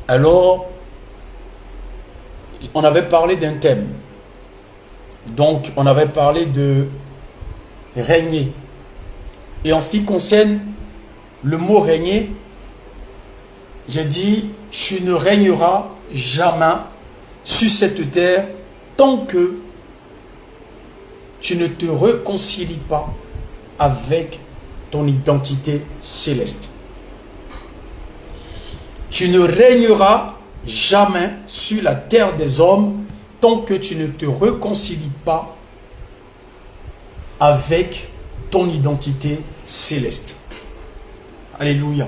Alors, on avait parlé d'un thème. Donc, on avait parlé de régner. Et en ce qui concerne le mot régner, j'ai dit, tu ne régneras jamais sur cette terre tant que tu ne te réconcilies pas avec ton identité céleste. Tu ne régneras jamais sur la terre des hommes tant que tu ne te réconcilies pas avec ton identité céleste. Alléluia.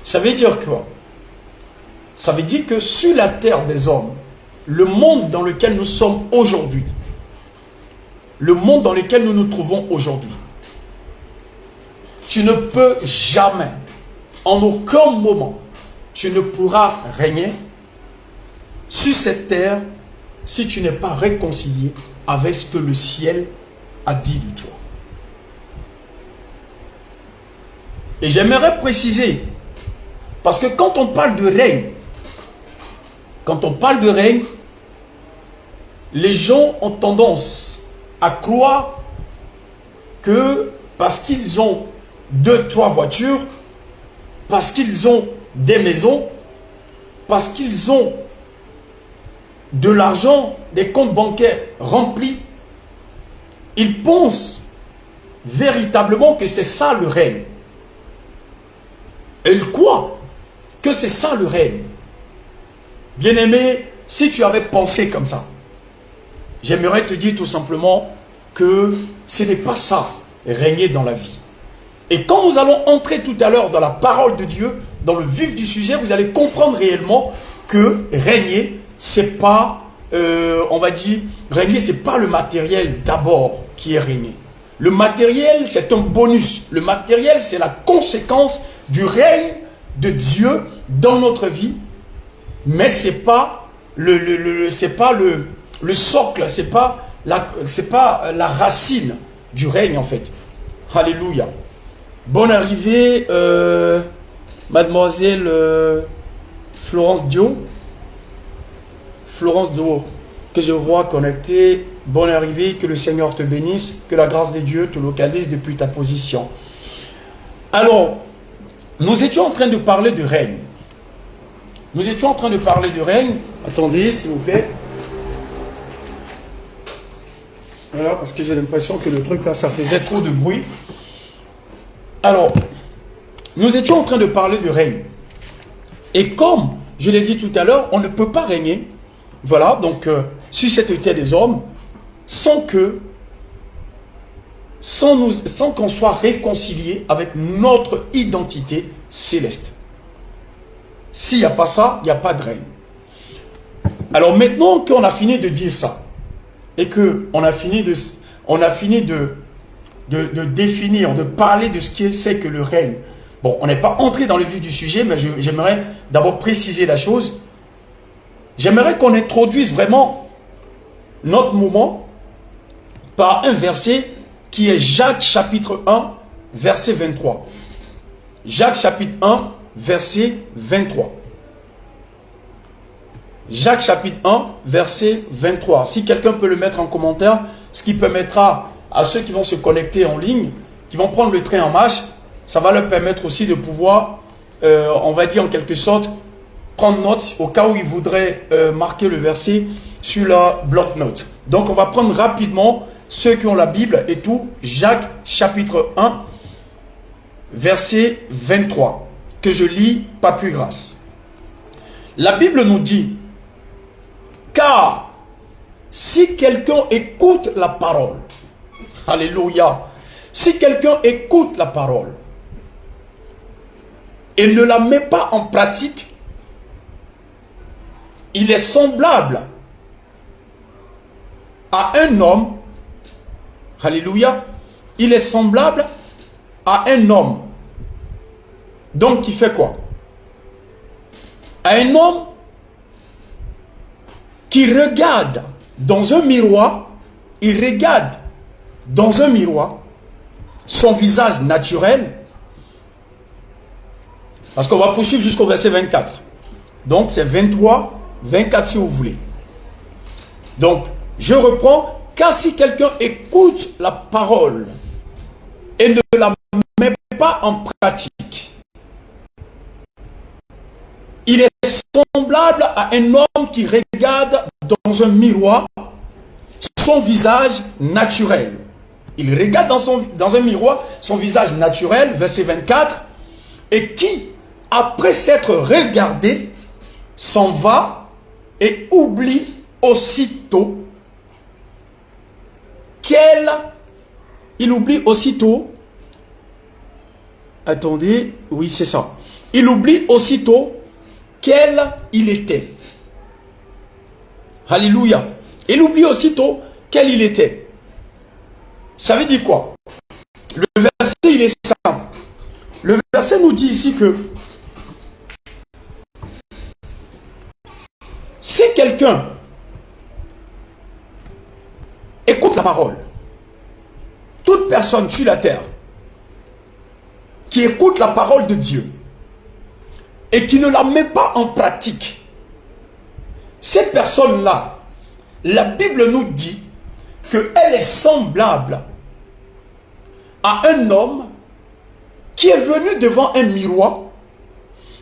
Ça veut dire quoi? Ça veut dire que sur la terre des hommes, le monde dans lequel nous sommes aujourd'hui, le monde dans lequel nous nous trouvons aujourd'hui, tu ne peux jamais, en aucun moment, tu ne pourras régner sur cette terre si tu n'es pas réconcilié avec ce que le ciel a dit de toi. Et j'aimerais préciser, parce que quand on parle de règne, les gens ont tendance à croire que parce qu'ils ont 2-3 voitures, parce qu'ils ont des maisons, parce qu'ils ont de l'argent, des comptes bancaires remplis, ils pensent véritablement que c'est ça le règne. Et ils croient que c'est ça le règne. Bien-aimé, si tu avais pensé comme ça, j'aimerais te dire tout simplement que ce n'est pas ça, régner dans la vie. Et quand nous allons entrer tout à l'heure dans la parole de Dieu, dans le vif du sujet, vous allez comprendre réellement que régner, c'est pas, on va dire, régner, c'est pas le matériel d'abord qui est régné. Le matériel, c'est un bonus. Le matériel, c'est la conséquence du règne de Dieu dans notre vie. Mais c'est pas le socle, c'est pas la racine du règne en fait. Alléluia. Bonne arrivée, mademoiselle Florence Dio. Florence Dio, que je vois connectée. Bonne arrivée, que le Seigneur te bénisse, que la grâce de Dieu te localise depuis ta position. Alors, nous étions en train de parler de règne. Attendez, s'il vous plaît. Voilà, parce que j'ai l'impression que le truc là, ça faisait trop de bruit. Alors, nous étions en train de parler de règne. Et comme je l'ai dit tout à l'heure, on ne peut pas régner, voilà, donc sur cette terre des hommes, sans qu'on soit réconcilié avec notre identité céleste. S'il n'y a pas ça, il n'y a pas de règne. Alors maintenant qu'on a fini de dire ça, et qu'on a fini de définir, de parler de ce que c'est que le règne. Bon, on n'est pas entré dans le vif du sujet, mais j'aimerais d'abord préciser la chose. J'aimerais qu'on introduise vraiment notre moment par un verset qui est Jacques chapitre 1, verset 23. Jacques chapitre 1, verset 23. Jacques chapitre 1, verset 23. Si quelqu'un peut le mettre en commentaire, ce qui permettra à ceux qui vont se connecter en ligne, qui vont prendre le train en marche, ça va leur permettre aussi de pouvoir, on va dire en quelque sorte, prendre note au cas où ils voudraient marquer le verset sur la bloc-notes. Donc on va prendre rapidement ceux qui ont la Bible et tout, Jacques chapitre 1, verset 23, que je lis par plus grâce. La Bible nous dit, car si quelqu'un écoute la parole, alléluia, si quelqu'un écoute la parole et ne la met pas en pratique, il est semblable à un homme, alléluia, il est semblable à un homme, donc qui fait quoi? À un homme qui regarde dans un miroir, il regarde dans un miroir son visage naturel Parce qu'on va poursuivre jusqu'au verset 24. Donc c'est 23, 24 si vous voulez. Donc, je reprends. Car si quelqu'un écoute la parole et ne la met pas en pratique, il est semblable à un homme qui regarde dans un miroir son visage naturel. Il regarde dans un miroir son visage naturel, verset 24, et qui, après s'être regardé, s'en va et oublie aussitôt il oublie aussitôt, attendez, oui c'est ça, il oublie aussitôt quel il était. Alléluia. Il oublie aussitôt quel il était. Ça veut dire quoi? Le verset il est simple. Le verset nous dit ici que si quelqu'un écoute la parole, toute personne sur la terre qui écoute la parole de Dieu et qui ne la met pas en pratique, cette personne-là, la Bible nous dit qu'elle est semblable à un homme qui est venu devant un miroir,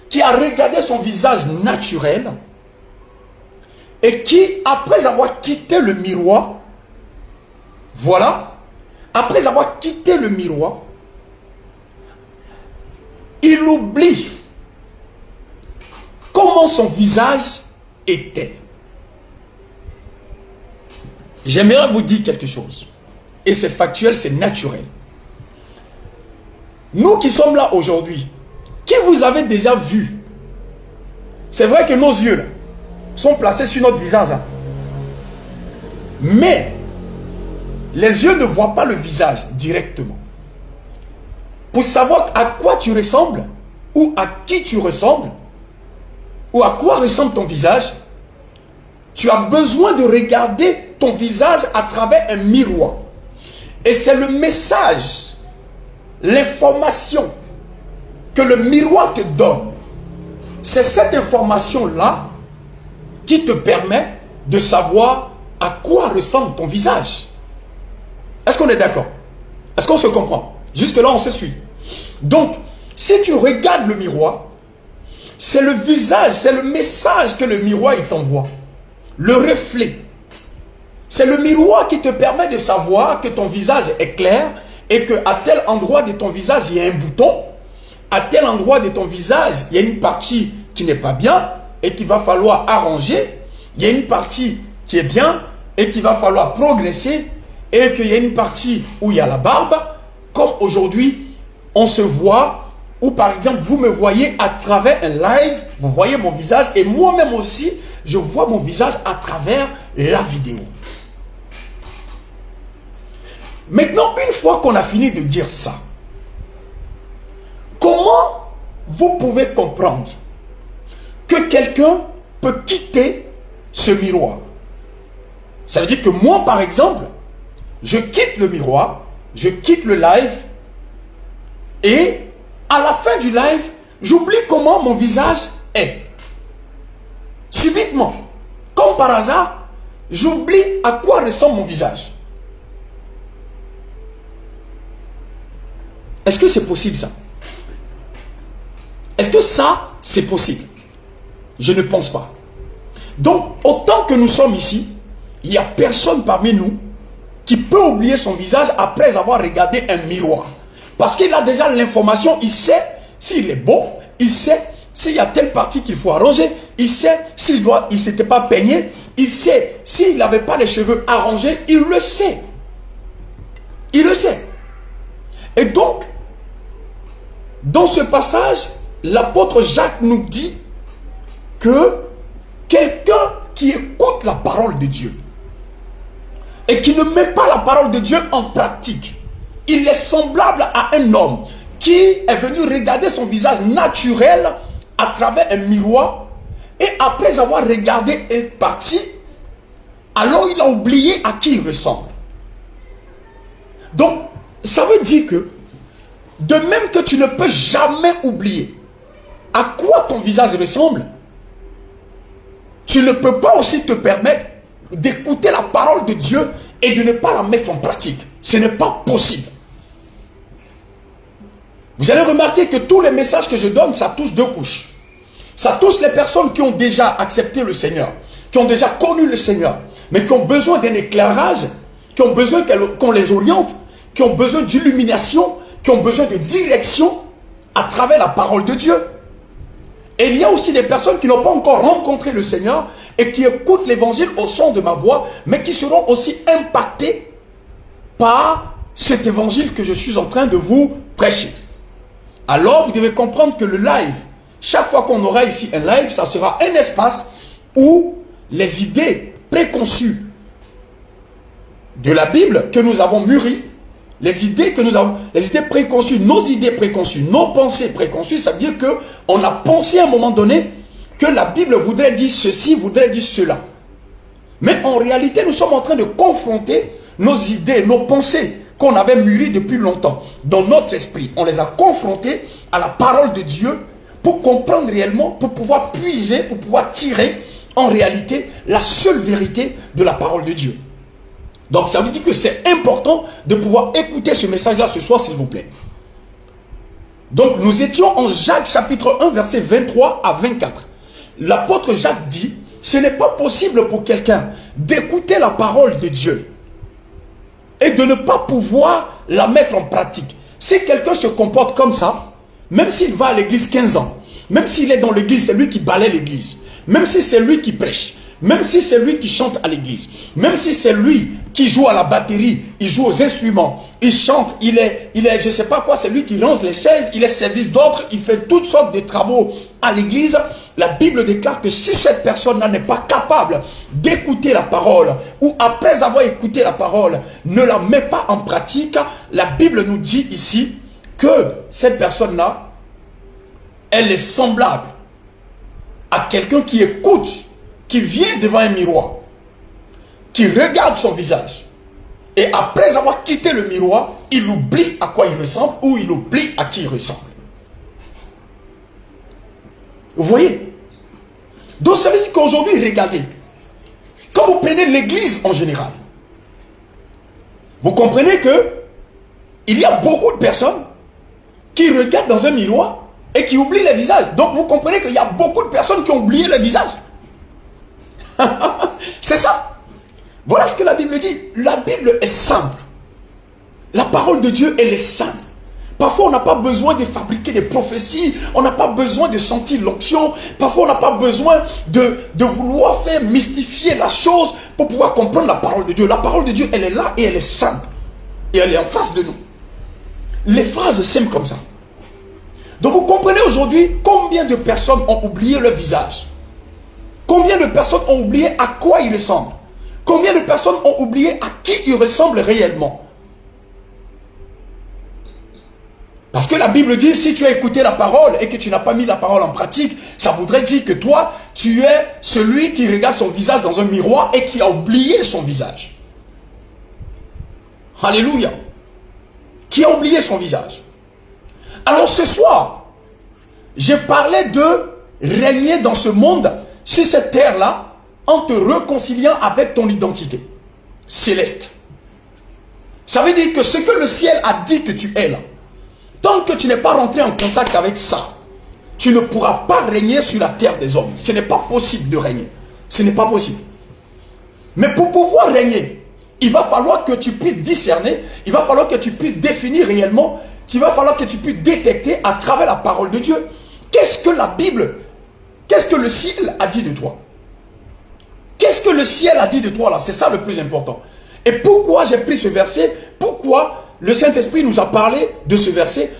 qui a regardé son visage naturel et qui, après avoir quitté le miroir, voilà, après avoir quitté le miroir, il oublie comment son visage était. J'aimerais vous dire quelque chose. Et c'est factuel, c'est naturel. Nous qui sommes là aujourd'hui, qui vous avez déjà vu? C'est vrai que nos yeux là, sont placés sur notre visage. Hein. Mais les yeux ne voient pas le visage directement. Pour savoir à quoi tu ressembles, ou à qui tu ressembles, ou à quoi ressemble ton visage, tu as besoin de regarder ton visage à travers un miroir. Et c'est le message, l'information que le miroir te donne. C'est cette information-là qui te permet de savoir à quoi ressemble ton visage. Est-ce qu'on est d'accord? Est-ce qu'on se comprend? Jusque-là, on se suit. Donc, si tu regardes le miroir, c'est le visage, c'est le message que le miroir t'envoie. Le reflet. C'est le miroir qui te permet de savoir que ton visage est clair et qu'à tel endroit de ton visage, il y a un bouton. À tel endroit de ton visage, il y a une partie qui n'est pas bien et qu'il va falloir arranger. Il y a une partie qui est bien et qu'il va falloir progresser. Et qu'il y a une partie où il y a la barbe, comme aujourd'hui, on se voit, ou par exemple, vous me voyez à travers un live, vous voyez mon visage, et moi-même aussi, je vois mon visage à travers la vidéo. Maintenant, une fois qu'on a fini de dire ça, comment vous pouvez comprendre que quelqu'un peut quitter ce miroir? Ça veut dire que moi, par exemple, je quitte le miroir, je quitte le live et à la fin du live, j'oublie comment mon visage est. Subitement, comme par hasard, j'oublie à quoi ressemble mon visage. Est-ce que c'est possible ça? Est-ce que ça, c'est possible? Je ne pense pas. Donc, autant que nous sommes ici, il n'y a personne parmi nous qui peut oublier son visage après avoir regardé un miroir. Parce qu'il a déjà l'information, il sait s'il est beau, il sait s'il y a telle partie qu'il faut arranger, il sait s'il ne s'était pas peigné, il sait s'il n'avait pas les cheveux arrangés, il le sait. Il le sait. Et donc, dans ce passage, l'apôtre Jacques nous dit que quelqu'un qui écoute la parole de Dieu et qui ne met pas la parole de Dieu en pratique, il est semblable à un homme qui est venu regarder son visage naturel à travers un miroir et après avoir regardé et parti, alors il a oublié à qui il ressemble. Donc, ça veut dire que de même que tu ne peux jamais oublier à quoi ton visage ressemble, tu ne peux pas aussi te permettre d'écouter la parole de Dieu et de ne pas la mettre en pratique. Ce n'est pas possible. Vous allez remarquer que tous les messages que je donne, ça touche deux couches. Ça touche les personnes qui ont déjà accepté le Seigneur, qui ont déjà connu le Seigneur, mais qui ont besoin d'un éclairage, qui ont besoin qu'on les oriente, qui ont besoin d'illumination, qui ont besoin de direction à travers la parole de Dieu. Et il y a aussi des personnes qui n'ont pas encore rencontré le Seigneur et qui écoutent l'évangile au son de ma voix, mais qui seront aussi impactés par cet évangile que je suis en train de vous prêcher. Alors, vous devez comprendre que le live, chaque fois qu'on aura ici un live, ça sera un espace où les idées préconçues de la Bible que nous avons mûries, les idées préconçues, nos idées préconçues, nos pensées préconçues, ça veut dire qu'on a pensé à un moment donné que la Bible voudrait dire ceci, voudrait dire cela. Mais en réalité, nous sommes en train de confronter nos idées, nos pensées qu'on avait mûries depuis longtemps dans notre esprit. On les a confrontées à la parole de Dieu pour comprendre réellement, pour pouvoir puiser, pour pouvoir tirer en réalité la seule vérité de la parole de Dieu. Donc ça veut dire que c'est important de pouvoir écouter ce message-là ce soir, s'il vous plaît. Donc nous étions en Jacques chapitre 1, versets 23 à 24. L'apôtre Jacques dit, ce n'est pas possible pour quelqu'un d'écouter la parole de Dieu et de ne pas pouvoir la mettre en pratique. Si quelqu'un se comporte comme ça, même s'il va à l'église 15 ans, même s'il est dans l'église, c'est lui qui balaie l'église, même si c'est lui qui prêche, même si c'est lui qui chante à l'église, même si c'est lui qui joue à la batterie, il joue aux instruments, il chante, il est je ne sais pas quoi, c'est lui qui range les chaises, il est service d'ordre, il fait toutes sortes de travaux à l'église. La Bible déclare que si cette personne-là n'est pas capable d'écouter la parole, ou après avoir écouté la parole, ne la met pas en pratique, la Bible nous dit ici que cette personne-là, elle est semblable à quelqu'un qui écoute, qui vient devant un miroir, qui regarde son visage, et après avoir quitté le miroir, il oublie à quoi il ressemble, ou il oublie à qui il ressemble. Vous voyez? Donc ça veut dire qu'aujourd'hui, regardez, quand vous prenez l'église en général, vous comprenez que il y a beaucoup de personnes qui regardent dans un miroir et qui oublient le visage. Donc vous comprenez qu'il y a beaucoup de personnes qui ont oublié le visage. C'est ça. Voilà ce que la Bible dit. La Bible est simple. La parole de Dieu, elle est simple. Parfois, on n'a pas besoin de fabriquer des prophéties. On n'a pas besoin de sentir l'onction. Parfois, on n'a pas besoin de vouloir faire mystifier la chose pour pouvoir comprendre la parole de Dieu. La parole de Dieu, elle est là et elle est simple. Et elle est en face de nous. Les phrases simples comme ça. Donc, vous comprenez aujourd'hui combien de personnes ont oublié leur visage. Combien de personnes ont oublié à quoi ils ressemblent. Combien de personnes ont oublié à qui ils ressemblent réellement. Parce que la Bible dit, si tu as écouté la parole et que tu n'as pas mis la parole en pratique, ça voudrait dire que toi, tu es celui qui regarde son visage dans un miroir et qui a oublié son visage. Alléluia. Qui a oublié son visage. Alors ce soir, je parlais de régner dans ce monde, sur cette terre-là, en te réconciliant avec ton identité céleste. Ça veut dire que ce que le ciel a dit que tu es là, tant que tu n'es pas rentré en contact avec ça, tu ne pourras pas régner sur la terre des hommes. Ce n'est pas possible de régner. Ce n'est pas possible. Mais pour pouvoir régner, il va falloir que tu puisses discerner, il va falloir que tu puisses définir réellement, il va falloir que tu puisses détecter à travers la parole de Dieu. Qu'est-ce que la Bible, qu'est-ce que le ciel a dit de toi? Qu'est-ce que le ciel a dit de toi là? C'est ça le plus important. Et pourquoi j'ai pris ce verset? Pourquoi le Saint-Esprit nous a parlé de ce verset?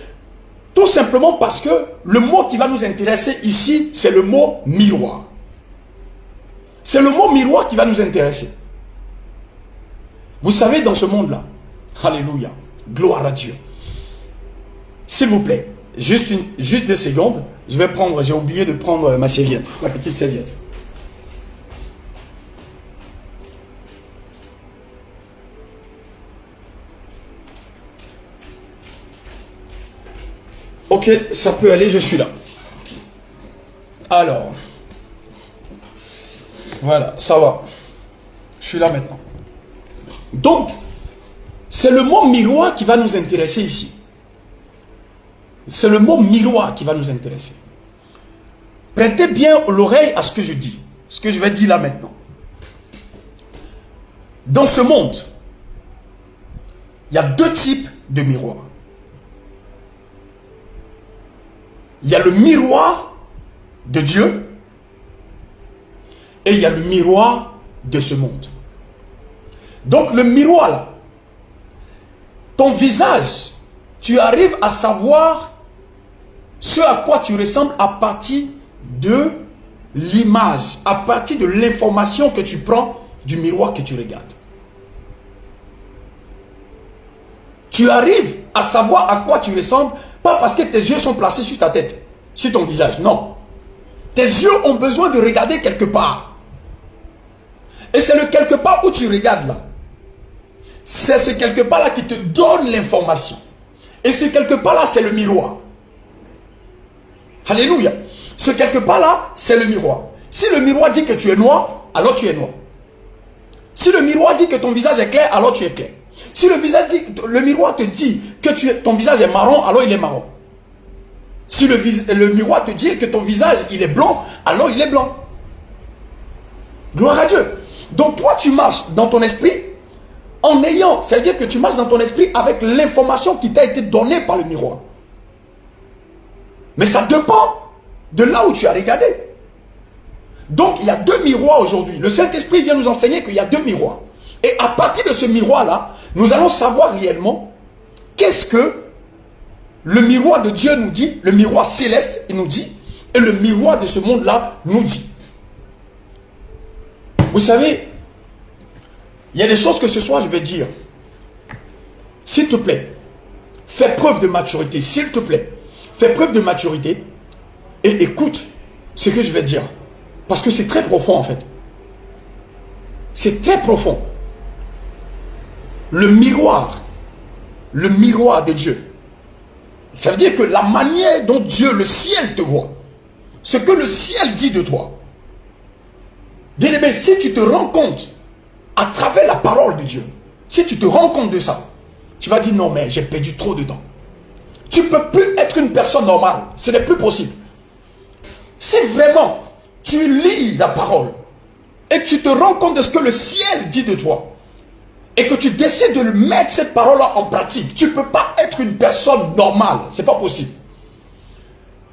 Tout simplement parce que le mot qui va nous intéresser ici, c'est le mot miroir. C'est le mot miroir qui va nous intéresser. Vous savez, dans ce monde-là, alléluia, gloire à Dieu. S'il vous plaît, juste 2 secondes, j'ai oublié de prendre ma serviette, la petite serviette. Ok, ça peut aller, je suis là. Alors, voilà, ça va. Je suis là maintenant. Donc, c'est le mot miroir qui va nous intéresser ici. C'est le mot miroir qui va nous intéresser. Prêtez bien l'oreille à ce que je dis. Ce que je vais dire là maintenant. Dans ce monde, il y a deux types de miroirs. Il y a le miroir de Dieu et il y a le miroir de ce monde. Donc le miroir là, ton visage, tu arrives à savoir ce à quoi tu ressembles à partir de l'image, à partir de l'information que tu prends du miroir que tu regardes. Tu arrives à savoir à quoi tu ressembles, pas parce que tes yeux sont placés sur ta tête, sur ton visage, non. Tes yeux ont besoin de regarder quelque part. Et c'est le quelque part où tu regardes là. C'est ce quelque part là qui te donne l'information. Et ce quelque part là, c'est le miroir. Alléluia. Ce quelque part là, c'est le miroir. Si le miroir dit que tu es noir, alors tu es noir. Si le miroir dit que ton visage est clair, alors tu es clair. Si le miroir te dit que ton visage est marron, alors il est marron. Si le miroir te dit que ton visage il est blanc, alors il est blanc. Gloire à Dieu. Donc toi tu marches dans ton esprit en ayant, ça veut dire que tu marches dans ton esprit avec l'information qui t'a été donnée par le miroir. Mais ça dépend de là où tu as regardé. Donc il y a deux miroirs aujourd'hui. Le Saint-Esprit vient nous enseigner qu'il y a deux miroirs. Et à partir de ce miroir-là, nous allons savoir réellement qu'est-ce que le miroir de Dieu nous dit, le miroir céleste il nous dit, et le miroir de ce monde-là nous dit. Vous savez, il y a des choses que ce soir je vais dire. S'il te plaît, fais preuve de maturité, s'il te plaît. Fais preuve de maturité et écoute ce que je vais dire. Parce que c'est très profond en fait. C'est très profond. Le miroir de Dieu. Ça veut dire que la manière dont Dieu, le ciel te voit, ce que le ciel dit de toi. Bien-aimé, si tu te rends compte à travers la parole de Dieu, si tu te rends compte de ça, tu vas dire non mais j'ai perdu trop de temps. Tu ne peux plus être une personne normale. Ce n'est plus possible. Si vraiment tu lis la parole et que tu te rends compte de ce que le ciel dit de toi et que tu décides de mettre cette parole-là en pratique, tu ne peux pas être une personne normale. Ce n'est pas possible.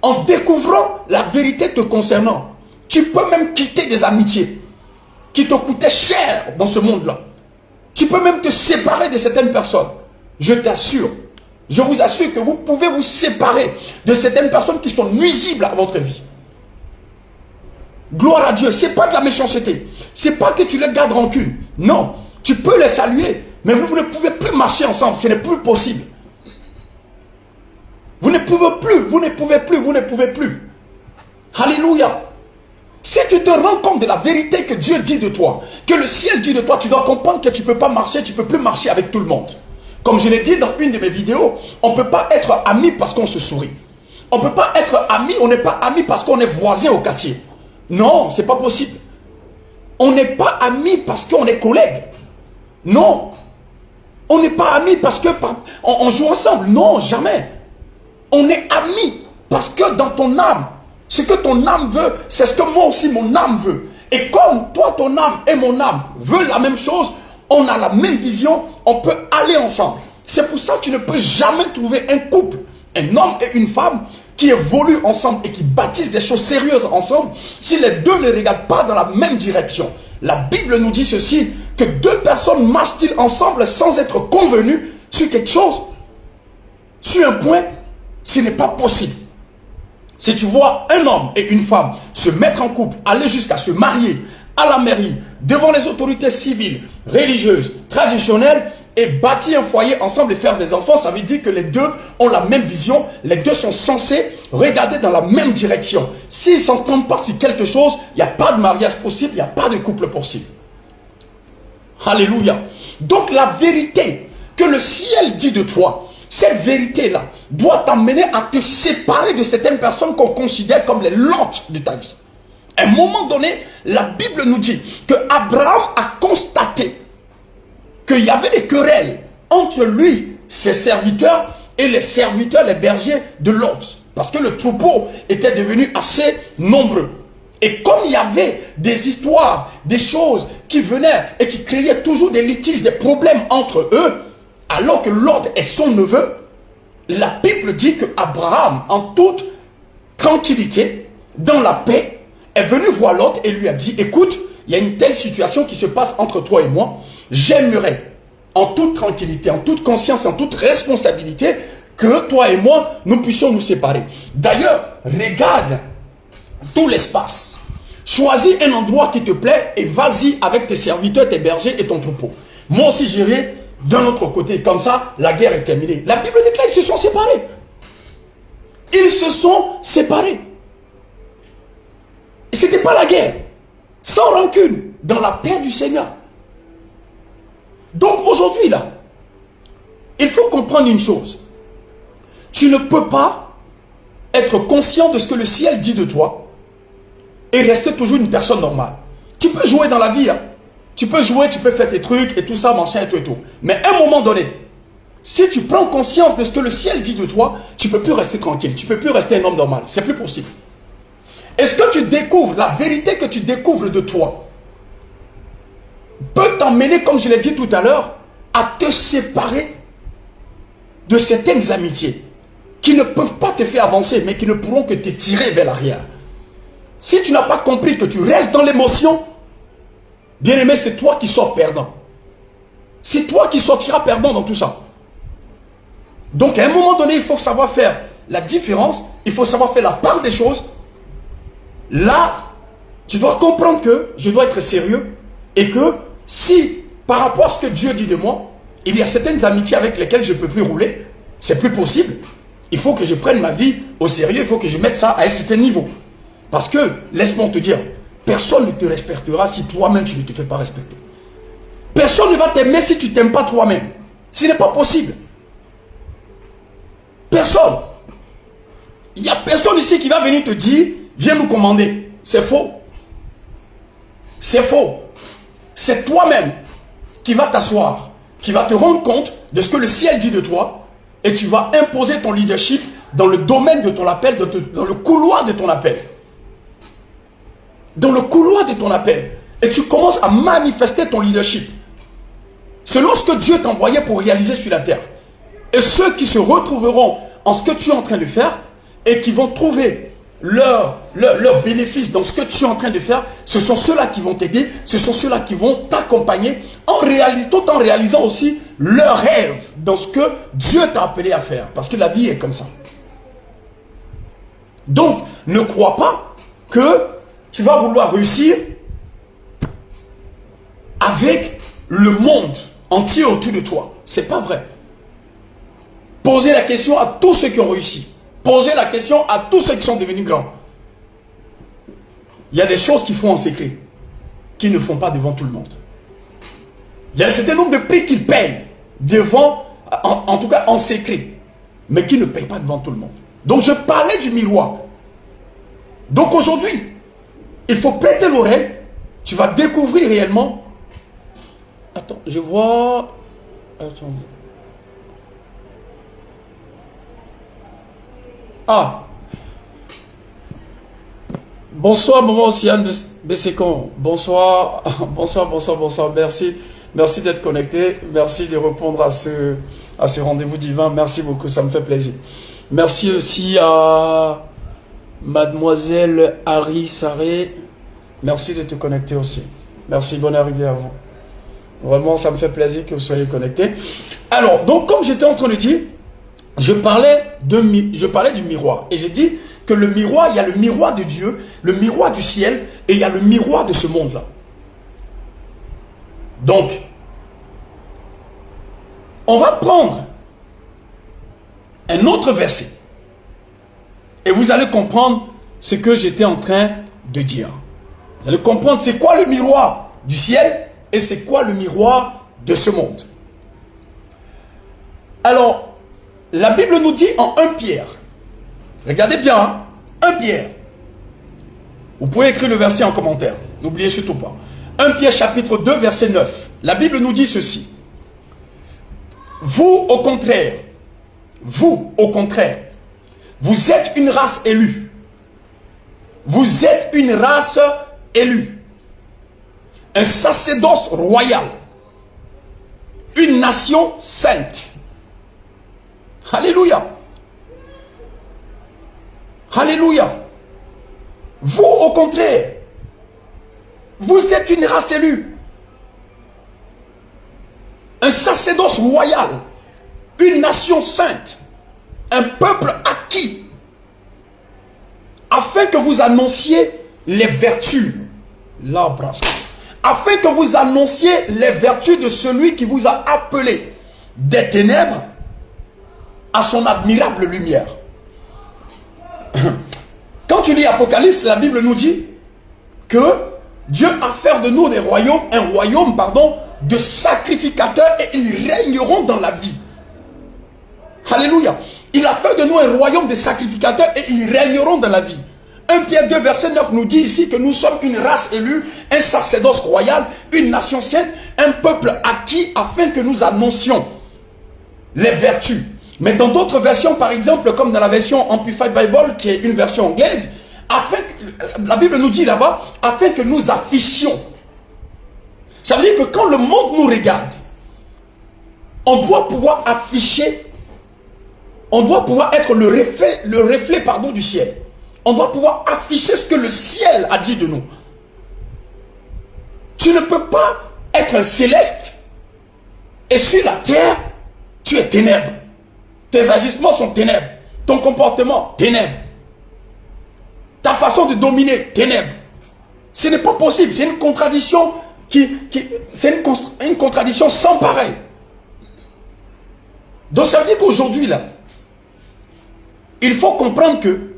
En découvrant la vérité te concernant, tu peux même quitter des amitiés qui te coûtaient cher dans ce monde-là. Tu peux même te séparer de certaines personnes. Je t'assure. Je vous assure que vous pouvez vous séparer de certaines personnes qui sont nuisibles à votre vie. Gloire à Dieu. Ce n'est pas de la méchanceté. Ce n'est pas que tu les gardes rancune. Non. Tu peux les saluer. Mais vous ne pouvez plus marcher ensemble. Ce n'est plus possible. Vous ne pouvez plus. Vous ne pouvez plus. Vous ne pouvez plus. Alléluia. Si tu te rends compte de la vérité que Dieu dit de toi, que le ciel dit de toi, tu dois comprendre que tu ne peux pas marcher. Tu ne peux plus marcher avec tout le monde. Comme je l'ai dit dans une de mes vidéos, on ne peut pas être amis parce qu'on se sourit. On ne peut pas être amis, on n'est pas amis parce qu'on est voisins au quartier. Non, ce n'est pas possible. On n'est pas amis parce qu'on est collègues. Non. On n'est pas amis parce qu'on joue ensemble. Non, jamais. On est amis parce que dans ton âme, ce que ton âme veut, c'est ce que moi aussi mon âme veut. Et comme toi, ton âme et mon âme veulent la même chose, on a la même vision, on peut aller ensemble. C'est pour ça que tu ne peux jamais trouver un couple, un homme et une femme qui évoluent ensemble et qui bâtissent des choses sérieuses ensemble si les deux ne regardent pas dans la même direction. La Bible nous dit ceci, que deux personnes marchent-ils ensemble sans être convenues sur quelque chose, sur un point, ce n'est pas possible. Si tu vois un homme et une femme se mettre en couple, aller jusqu'à se marier à la mairie, devant les autorités civiles, religieuses, traditionnelles, et bâtir un foyer ensemble et faire des enfants, ça veut dire que les deux ont la même vision, les deux sont censés regarder dans la même direction. S'ils ne s'entendent pas sur quelque chose, il n'y a pas de mariage possible, il n'y a pas de couple possible. Alléluia. Donc la vérité que le ciel dit de toi, Cette vérité-là doit t'amener à te séparer de certaines personnes qu'on considère comme les lords de ta vie. À un moment donné, la Bible nous dit que Abraham a constaté qu'il y avait des querelles entre lui, ses serviteurs, et les serviteurs, les bergers de Lot. Parce que le troupeau était devenu assez nombreux. Et comme il y avait des histoires, des choses qui venaient et qui créaient toujours des litiges, des problèmes entre eux, alors que Lot est son neveu, la Bible dit que Abraham, en toute tranquillité, dans la paix, est venu voir Lot et lui a dit, écoute, il y a une telle situation qui se passe entre toi et moi, j'aimerais, en toute tranquillité, en toute conscience, en toute responsabilité, que toi et moi, nous puissions nous séparer. D'ailleurs, regarde tout l'espace. Choisis un endroit qui te plaît et vas-y avec tes serviteurs, tes bergers et ton troupeau. Moi aussi, j'irai d'un autre côté. Comme ça, la guerre est terminée. La Bible déclare qu'ils se sont séparés. Ils se sont séparés. Ce n'était pas la guerre. Sans rancune, dans la paix du Seigneur. Donc aujourd'hui, là, il faut comprendre une chose. Tu ne peux pas être conscient de ce que le ciel dit de toi et rester toujours une personne normale. Tu peux jouer dans la vie, hein. Tu peux jouer, tu peux faire tes trucs et tout ça, machin et tout et tout. Mais à un moment donné, si tu prends conscience de ce que le ciel dit de toi, tu ne peux plus rester tranquille. Tu ne peux plus rester un homme normal. C'est plus possible. Est-ce que tu découvres, la vérité que tu découvres de toi, peut t'emmener, comme je l'ai dit tout à l'heure, à te séparer de certaines amitiés qui ne peuvent pas te faire avancer, mais qui ne pourront que te tirer vers l'arrière. Si tu n'as pas compris que tu restes dans l'émotion, bien aimé, c'est toi qui sors perdant. C'est toi qui sortiras perdant dans tout ça. Donc à un moment donné, il faut savoir faire la différence, il faut savoir faire la part des choses. Là, tu dois comprendre que je dois être sérieux et que si, par rapport à ce que Dieu dit de moi, il y a certaines amitiés avec lesquelles je ne peux plus rouler, c'est plus possible. Il faut que je prenne ma vie au sérieux, il faut que je mette ça à un certain niveau. Parce que, laisse-moi te dire, personne ne te respectera si toi-même tu ne te fais pas respecter. Personne ne va t'aimer si tu ne t'aimes pas toi-même. Ce n'est pas possible. Personne. Il n'y a personne ici qui va venir te dire, viens nous commander. C'est faux. C'est faux. C'est toi-même qui va t'asseoir, qui va te rendre compte de ce que le ciel dit de toi et tu vas imposer ton leadership dans le domaine de ton appel, dans le couloir de ton appel. Dans le couloir de ton appel. Et tu commences à manifester ton leadership selon ce que Dieu t'a envoyé pour réaliser sur la terre. Et ceux qui se retrouveront en ce que tu es en train de faire et qui vont trouver leur bénéfice dans ce que tu es en train de faire, ce sont ceux-là qui vont t'aider, ce sont ceux-là qui vont t'accompagner tout en réalisant aussi leurs rêves dans ce que Dieu t'a appelé à faire. Parce que la vie est comme ça. Donc, ne crois pas que tu vas vouloir réussir avec le monde entier autour de toi. C'est pas vrai. Posez la question à tous ceux qui ont réussi. Posez la question à tous ceux qui sont devenus grands. Il y a des choses qu'ils font en secret, qu'ils ne font pas devant tout le monde. Il y a un certain nombre de prix qu'ils payent devant, en tout cas en secret, mais qu'ils ne payent pas devant tout le monde. Donc je parlais du miroir. Donc aujourd'hui, il faut prêter l'oreille. Tu vas découvrir réellement. Attends, je vois. Attends. Ah. Bonsoir, maman Océane Bessécon. Bonsoir, bonsoir. Merci d'être connecté. Merci de répondre à ce rendez-vous divin. Merci beaucoup, ça me fait plaisir. Merci aussi à Mademoiselle Harry Saré. Merci de te connecter aussi. Merci, bonne arrivée à vous. Vraiment, ça me fait plaisir que vous soyez connectés. Alors, donc, comme j'étais en train de dire, je parlais du miroir. Et j'ai dit que le miroir, il y a le miroir de Dieu, le miroir du ciel, et il y a le miroir de ce monde-là. Donc, on va prendre un autre verset. Et vous allez comprendre ce que j'étais en train de dire. Vous allez comprendre c'est quoi le miroir du ciel et c'est quoi le miroir de ce monde. Alors, La Bible nous dit en 1 Pierre, regardez bien, hein, 1 Pierre. Vous pouvez écrire le verset en commentaire, n'oubliez surtout pas. 1 Pierre chapitre 2 verset 9. La Bible nous dit ceci. Vous au contraire, vous êtes une race élue. Vous êtes une race élue. Un sacerdoce royal. Une nation sainte. Alléluia. Alléluia. Vous, au contraire, vous êtes une race élue. Un sacerdoce royal. Une nation sainte. Un peuple acquis. Afin que vous annonciez les vertus. Afin que vous annonciez les vertus de celui qui vous a appelé des ténèbres à son admirable lumière. Quand tu lis Apocalypse, la Bible nous dit que Dieu a fait de nous un royaume de sacrificateurs et ils régneront dans la vie. Alléluia. Il a fait de nous un royaume de sacrificateurs et ils régneront dans la vie. 1 Pierre 2 verset 9 nous dit ici que nous sommes une race élue, un sacerdoce royal, une nation sainte, un peuple acquis afin que nous annoncions les vertus. Mais dans d'autres versions, par exemple, comme dans la version Amplified Bible, qui est une version anglaise, la Bible nous dit là-bas, afin que nous affichions. Ça veut dire que quand le monde nous regarde, on doit pouvoir afficher, on doit pouvoir être le reflet du ciel. On doit pouvoir afficher ce que le ciel a dit de nous. Tu ne peux pas être un céleste et sur la terre, tu es ténèbres. Tes agissements sont ténèbres. Ton comportement, ténèbres. Ta façon de dominer, ténèbres. Ce n'est pas possible. C'est une contradiction c'est une contradiction sans pareil. Donc ça veut dire qu'aujourd'hui, là, il faut comprendre que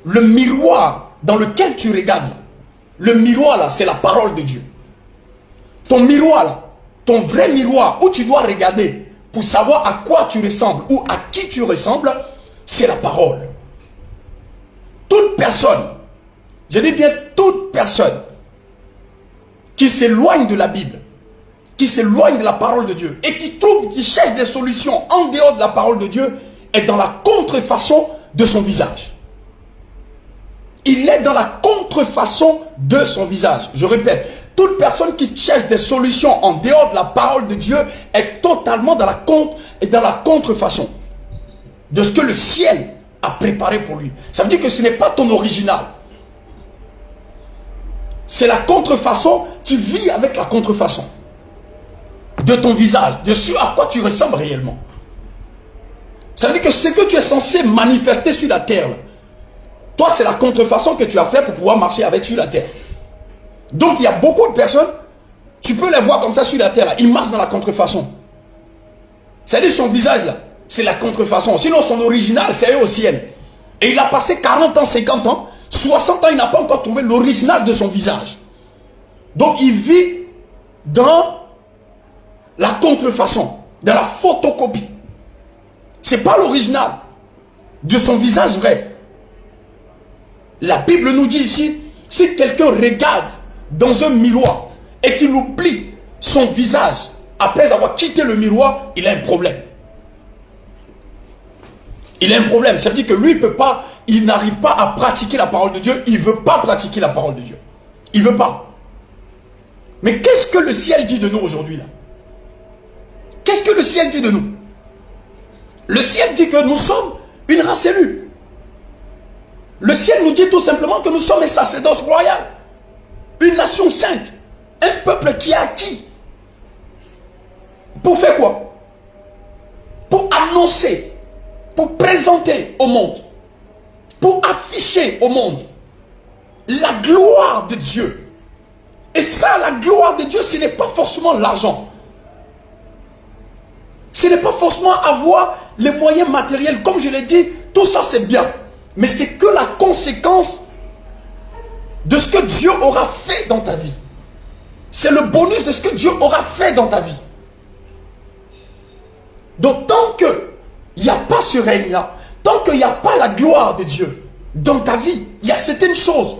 le miroir dans lequel tu regardes, le miroir là, c'est la parole de Dieu. Ton miroir là, ton vrai miroir où tu dois regarder pour savoir à quoi tu ressembles ou à qui tu ressembles, c'est la parole. Toute personne, je dis bien toute personne qui s'éloigne de la Bible, qui s'éloigne de la parole de Dieu et qui cherche des solutions en dehors de la parole de Dieu est dans la contrefaçon de son visage. Il est dans la contrefaçon de son visage. Je répète, toute personne qui cherche des solutions en dehors de la parole de Dieu est totalement dans la contrefaçon de ce que le ciel a préparé pour lui. Ça veut dire que ce n'est pas ton original. C'est la contrefaçon, tu vis avec la contrefaçon de ton visage, de ce à quoi tu ressembles réellement. Ça veut dire que ce que tu es censé manifester sur la terre, toi, c'est la contrefaçon que tu as fait pour pouvoir marcher avec sur la terre. Donc, il y a beaucoup de personnes, tu peux les voir comme ça sur la terre, là, ils marchent dans la contrefaçon. C'est-à-dire son visage, là, c'est la contrefaçon. Sinon, son original, c'est eux au ciel. Et il a passé 40 ans, 50 ans, 60 ans, il n'a pas encore trouvé l'original de son visage. Donc, il vit dans la contrefaçon, dans la photocopie. Ce n'est pas l'original de son visage vrai. La Bible nous dit ici, si quelqu'un regarde dans un miroir et qu'il oublie son visage après avoir quitté le miroir, il a un problème. Il a un problème. Ça veut dire que lui, il n'arrive pas à pratiquer la parole de Dieu. Il ne veut pas pratiquer la parole de Dieu. Il ne veut pas. Mais qu'est-ce que le ciel dit de nous aujourd'hui là? Qu'est-ce que le ciel dit de nous? Le ciel dit que nous sommes une race élue. Le ciel nous dit tout simplement que nous sommes un sacerdoce royal, une nation sainte, un peuple qui est acquis. Pour faire quoi? Pour annoncer, pour présenter au monde, pour afficher au monde la gloire de Dieu. Et ça, la gloire de Dieu, ce n'est pas forcément l'argent. Ce n'est pas forcément avoir les moyens matériels. Comme je l'ai dit, tout ça c'est bien. Mais c'est que la conséquence de ce que Dieu aura fait dans ta vie. C'est le bonus de ce que Dieu aura fait dans ta vie. Donc tant que il n'y a pas ce règne-là, tant qu'il n'y a pas la gloire de Dieu dans ta vie, il y a certaines choses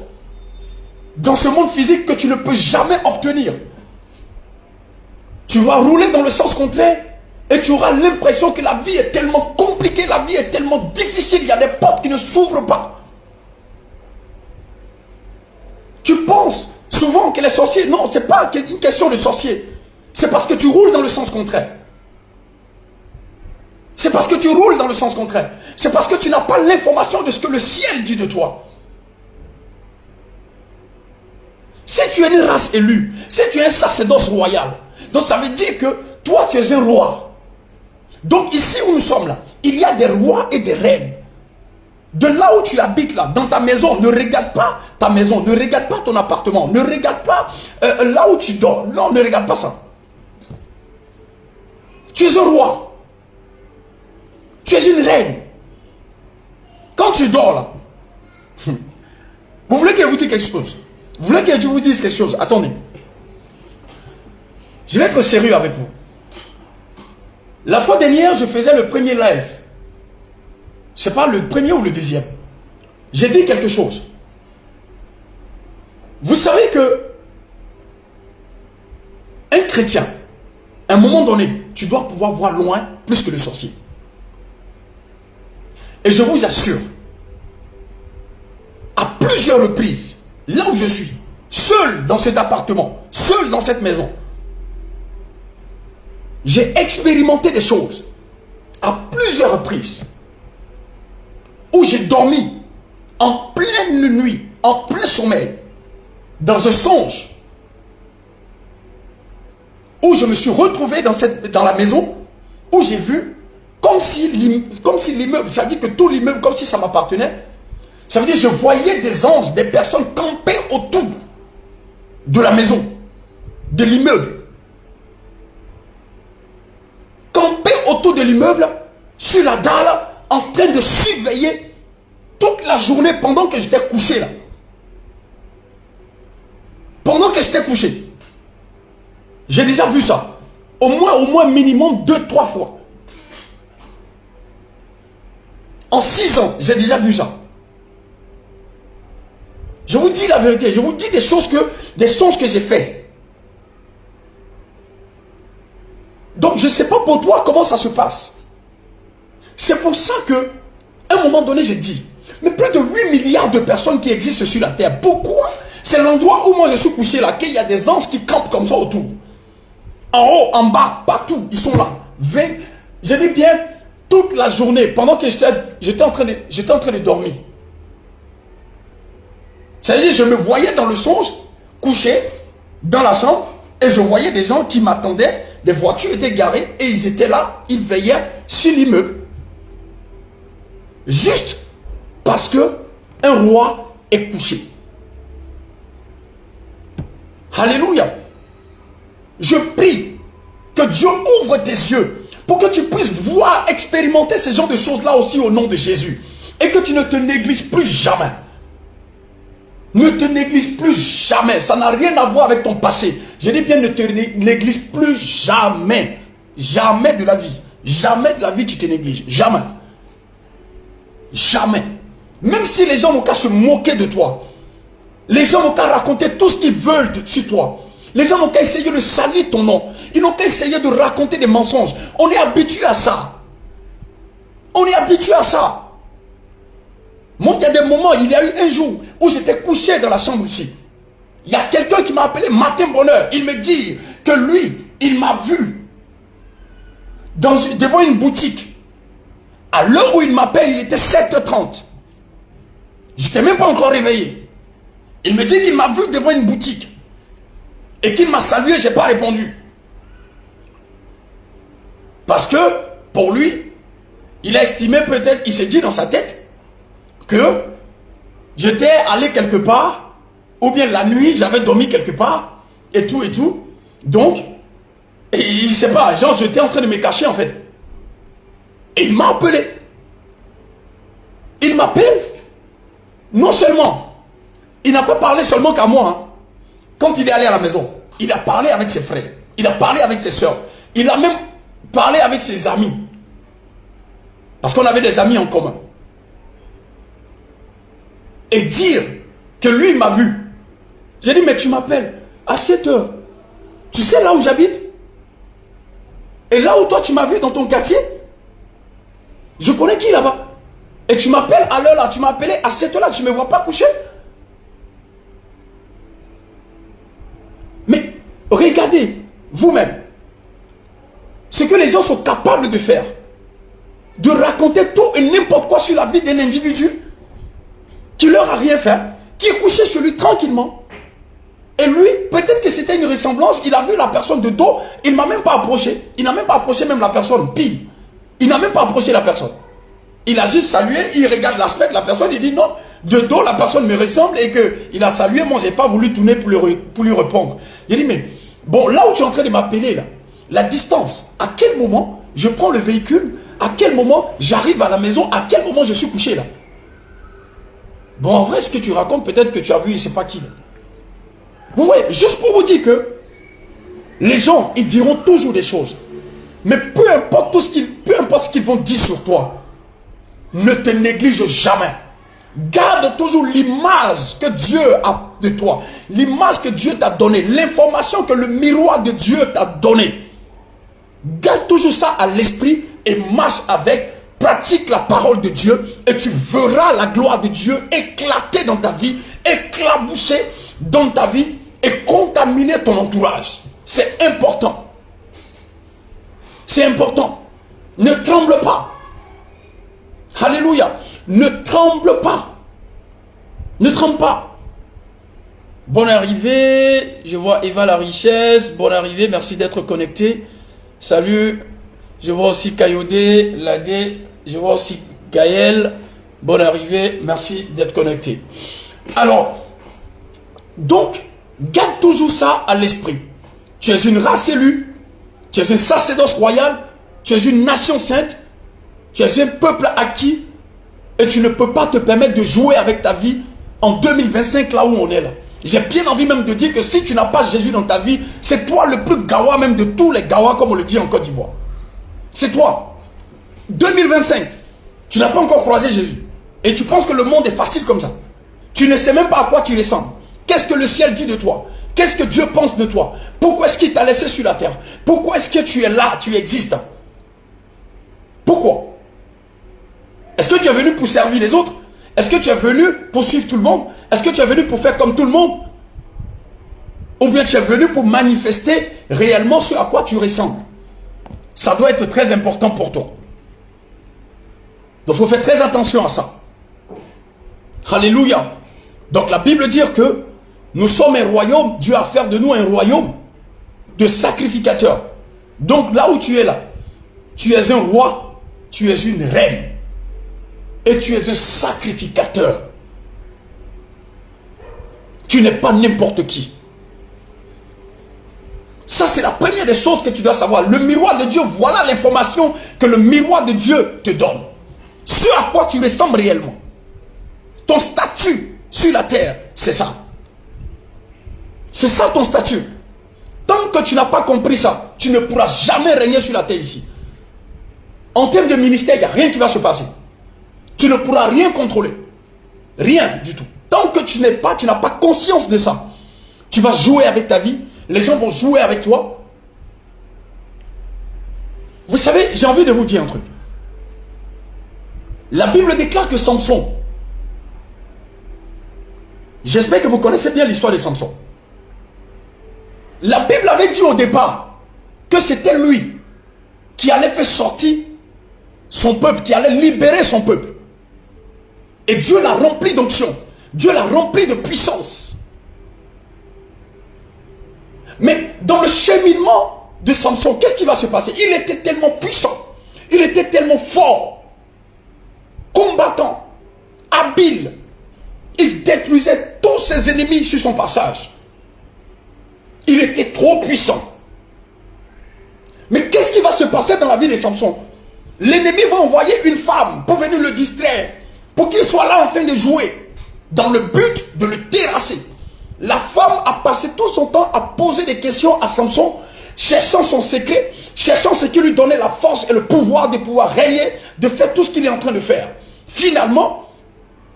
dans ce monde physique que tu ne peux jamais obtenir. Tu vas rouler dans le sens contraire et tu auras l'impression que la vie est tellement compliquée, la vie est tellement difficile, il y a des portes qui ne s'ouvrent pas. Tu penses souvent que les sorciers, non, ce n'est pas une question de sorciers. C'est parce que tu roules dans le sens contraire. C'est parce que tu roules dans le sens contraire. C'est parce que tu n'as pas l'information de ce que le ciel dit de toi. Si tu es une race élue, si tu es un sacerdoce royal, donc ça veut dire que toi tu es un roi. Donc ici où nous sommes là, il y a des rois et des reines. De là où tu habites là, dans ta maison, ne regarde pas ta maison, ne regarde pas ton appartement, ne regarde pas là où tu dors. Non, ne regarde pas ça. Tu es un roi. Tu es une reine. Quand tu dors là, vous voulez que je vous dise quelque chose? Vous voulez que je vous dise quelque chose? Attendez. Je vais être sérieux avec vous. La fois dernière, je faisais le premier live. Je ne sais pas le premier ou le deuxième. J'ai dit quelque chose. Vous savez que un chrétien, à un moment donné, tu dois pouvoir voir loin plus que le sorcier. Et je vous assure, à plusieurs reprises, là où je suis, seul dans cet appartement, seul dans cette maison, j'ai expérimenté des choses à plusieurs reprises où j'ai dormi en pleine nuit, en plein sommeil, dans un songe, où je me suis retrouvé dans la maison, où j'ai vu comme si l'immeuble, ça veut dire que tout l'immeuble, comme si ça m'appartenait, ça veut dire que je voyais des anges, des personnes camper autour de la maison, de l'immeuble. Camper autour de l'immeuble, sur la dalle, en train de surveiller toute la journée pendant que j'étais couché là. Pendant que j'étais couché. J'ai déjà vu ça. Au moins minimum 2-3 fois. En 6 ans, j'ai déjà vu ça. Je vous dis la vérité. Je vous dis des songes que j'ai fait. Donc, je ne sais pas pour toi comment ça se passe. C'est pour ça que, à un moment donné, j'ai dit, mais plus de 8 milliards de personnes qui existent sur la terre. Pourquoi? C'est l'endroit où moi je suis couché là, qu'il y a des anges qui campent comme ça autour. En haut, en bas, partout, ils sont là. Je dis bien, toute la journée, pendant que j'étais en train de dormir. Ça veut dire, je me voyais dans le songe, couché, dans la chambre, et je voyais des gens qui m'attendaient, des voitures étaient garées, et ils étaient là, ils veillaient sur l'immeuble. Juste parce que un roi est couché. Alléluia. Je prie que Dieu ouvre tes yeux pour que tu puisses voir, expérimenter ce genre de choses-là aussi au nom de Jésus. Et que tu ne te négliges plus jamais. Ne te néglige plus jamais. Ça n'a rien à voir avec ton passé. Je dis bien ne te néglige plus jamais. Jamais de la vie. Jamais de la vie tu te négliges. Jamais. Jamais. Même si les gens n'ont qu'à se moquer de toi. Les gens n'ont qu'à raconter tout ce qu'ils veulent sur toi. Les gens n'ont qu'à essayer de salir ton nom. Ils n'ont qu'à essayer de raconter des mensonges. On est habitué à ça. On est habitué à ça. Moi, il y a des moments, il y a eu un jour où j'étais couché dans la chambre ici. Il y a quelqu'un qui m'a appelé matin bonheur. Il me dit que lui, il m'a vu devant une boutique. À l'heure où il m'appelle, il était 7h30. Je n'étais même pas encore réveillé. Il me dit qu'il m'a vu devant une boutique. Et qu'il m'a salué, je n'ai pas répondu. Parce que, pour lui, il a estimé peut-être, il s'est dit dans sa tête, que j'étais allé quelque part, ou bien la nuit, j'avais dormi quelque part, et tout, et tout. Donc, et il ne sait pas, genre, j'étais en train de me cacher en fait. Et il m'a appelé. Il m'appelle. Non seulement, il n'a pas parlé seulement qu'à moi. Hein. Quand il est allé à la maison, il a parlé avec ses frères. Il a parlé avec ses soeurs. Il a même parlé avec ses amis. Parce qu'on avait des amis en commun. Et dire que lui m'a vu. J'ai dit, mais tu m'appelles à 7 heures. Tu sais là où j'habite? Et là où toi tu m'as vu dans ton quartier? Je connais qui là-bas? Et tu m'appelles à l'heure là, tu m'as appelé à 7 heures là, tu ne me vois pas coucher? Mais regardez, vous-même, ce que les gens sont capables de faire. De raconter tout et n'importe quoi sur la vie d'un individu qui leur a rien fait, qui est couché chez lui tranquillement. Et lui, peut-être que c'était une ressemblance, il a vu la personne de dos, il ne m'a même pas approché. Il n'a même pas approché même la personne, pire. Il n'a même pas approché la personne. Il a juste salué, il regarde l'aspect de la personne, il dit non, de dos la personne me ressemble et qu'il a salué, moi je n'ai pas voulu tourner pour lui répondre. Il dit mais, bon là où tu es en train de m'appeler là, la distance, à quel moment je prends le véhicule, à quel moment j'arrive à la maison, à quel moment je suis couché là? Bon en vrai ce que tu racontes, peut-être que tu as vu, je ne sais pas qui. Vous voyez, juste pour vous dire que les gens, ils diront toujours des choses. Mais peu importe ce qu'ils vont dire sur toi, ne te néglige jamais. Garde toujours l'image que Dieu a de toi. L'image que Dieu t'a donnée. L'information que le miroir de Dieu t'a donnée. Garde toujours ça à l'esprit et marche avec. Pratique la parole de Dieu et tu verras la gloire de Dieu éclater dans ta vie, éclabousser dans ta vie et contaminer ton entourage. C'est important. C'est important. Ne tremble pas. Alléluia. Ne tremble pas. Ne tremble pas. Bonne arrivée. Je vois Eva la richesse. Bonne arrivée. Merci d'être connecté. Salut. Je vois aussi Kayodé, Ladé. Je vois aussi Gaël. Bonne arrivée. Merci d'être connecté. Alors, donc, garde toujours ça à l'esprit. Tu es une race élue. Tu es un sacerdoce royal. Tu es une nation sainte. Tu es un peuple acquis. Et tu ne peux pas te permettre de jouer avec ta vie en 2025 là où on est là. J'ai bien envie même de dire que si tu n'as pas Jésus dans ta vie, c'est toi le plus gawa même de tous les gawas comme on le dit en Côte d'Ivoire. C'est toi. 2025, tu n'as pas encore croisé Jésus. Et tu penses que le monde est facile comme ça. Tu ne sais même pas à quoi tu ressembles. Qu'est-ce que le ciel dit de toi? Qu'est-ce que Dieu pense de toi? Pourquoi est-ce qu'il t'a laissé sur la terre? Pourquoi est-ce que tu es là, tu existes? Pourquoi? Est-ce que tu es venu pour servir les autres? Est-ce que tu es venu pour suivre tout le monde? Est-ce que tu es venu pour faire comme tout le monde? Ou bien tu es venu pour manifester réellement ce à quoi tu ressembles? Ça doit être très important pour toi. Donc il faut faire très attention à ça. Alléluia. Donc la Bible dit que nous sommes un royaume, Dieu a fait de nous un royaume de sacrificateurs. Donc là où tu es là, tu es un roi, tu es une reine. Et tu es un sacrificateur. Tu n'es pas n'importe qui. Ça, c'est la première des choses que tu dois savoir. Le miroir de Dieu, voilà l'information que le miroir de Dieu te donne. Ce à quoi tu ressembles réellement. Ton statut sur la terre, c'est ça. C'est ça ton statut. Tant que tu n'as pas compris ça, tu ne pourras jamais régner sur la terre ici. En termes de ministère, il n'y a rien qui va se passer. Tu ne pourras rien contrôler. Rien du tout. Tant que tu n'as pas conscience de ça, tu vas jouer avec ta vie. Les gens vont jouer avec toi. Vous savez, j'ai envie de vous dire un truc. La Bible déclare que Samson, j'espère que vous connaissez bien l'histoire de Samson. La Bible avait dit au départ que c'était lui qui allait faire sortir son peuple, qui allait libérer son peuple. Et Dieu l'a rempli d'onction. Dieu l'a rempli de puissance. Mais dans le cheminement de Samson, qu'est-ce qui va se passer? Il était tellement puissant. Il était tellement fort. Combattant. Habile. Il détruisait tous ses ennemis sur son passage. Il était trop puissant. Mais qu'est-ce qui va se passer dans la vie de Samson? L'ennemi va envoyer une femme pour venir le distraire. Pour qu'il soit là en train de jouer. Dans le but de le terrasser. La femme a passé tout son temps à poser des questions à Samson. cherchant son secret, cherchant ce qui lui donnait la force et le pouvoir de pouvoir régner, de faire tout ce qu'il est en train de faire. Finalement,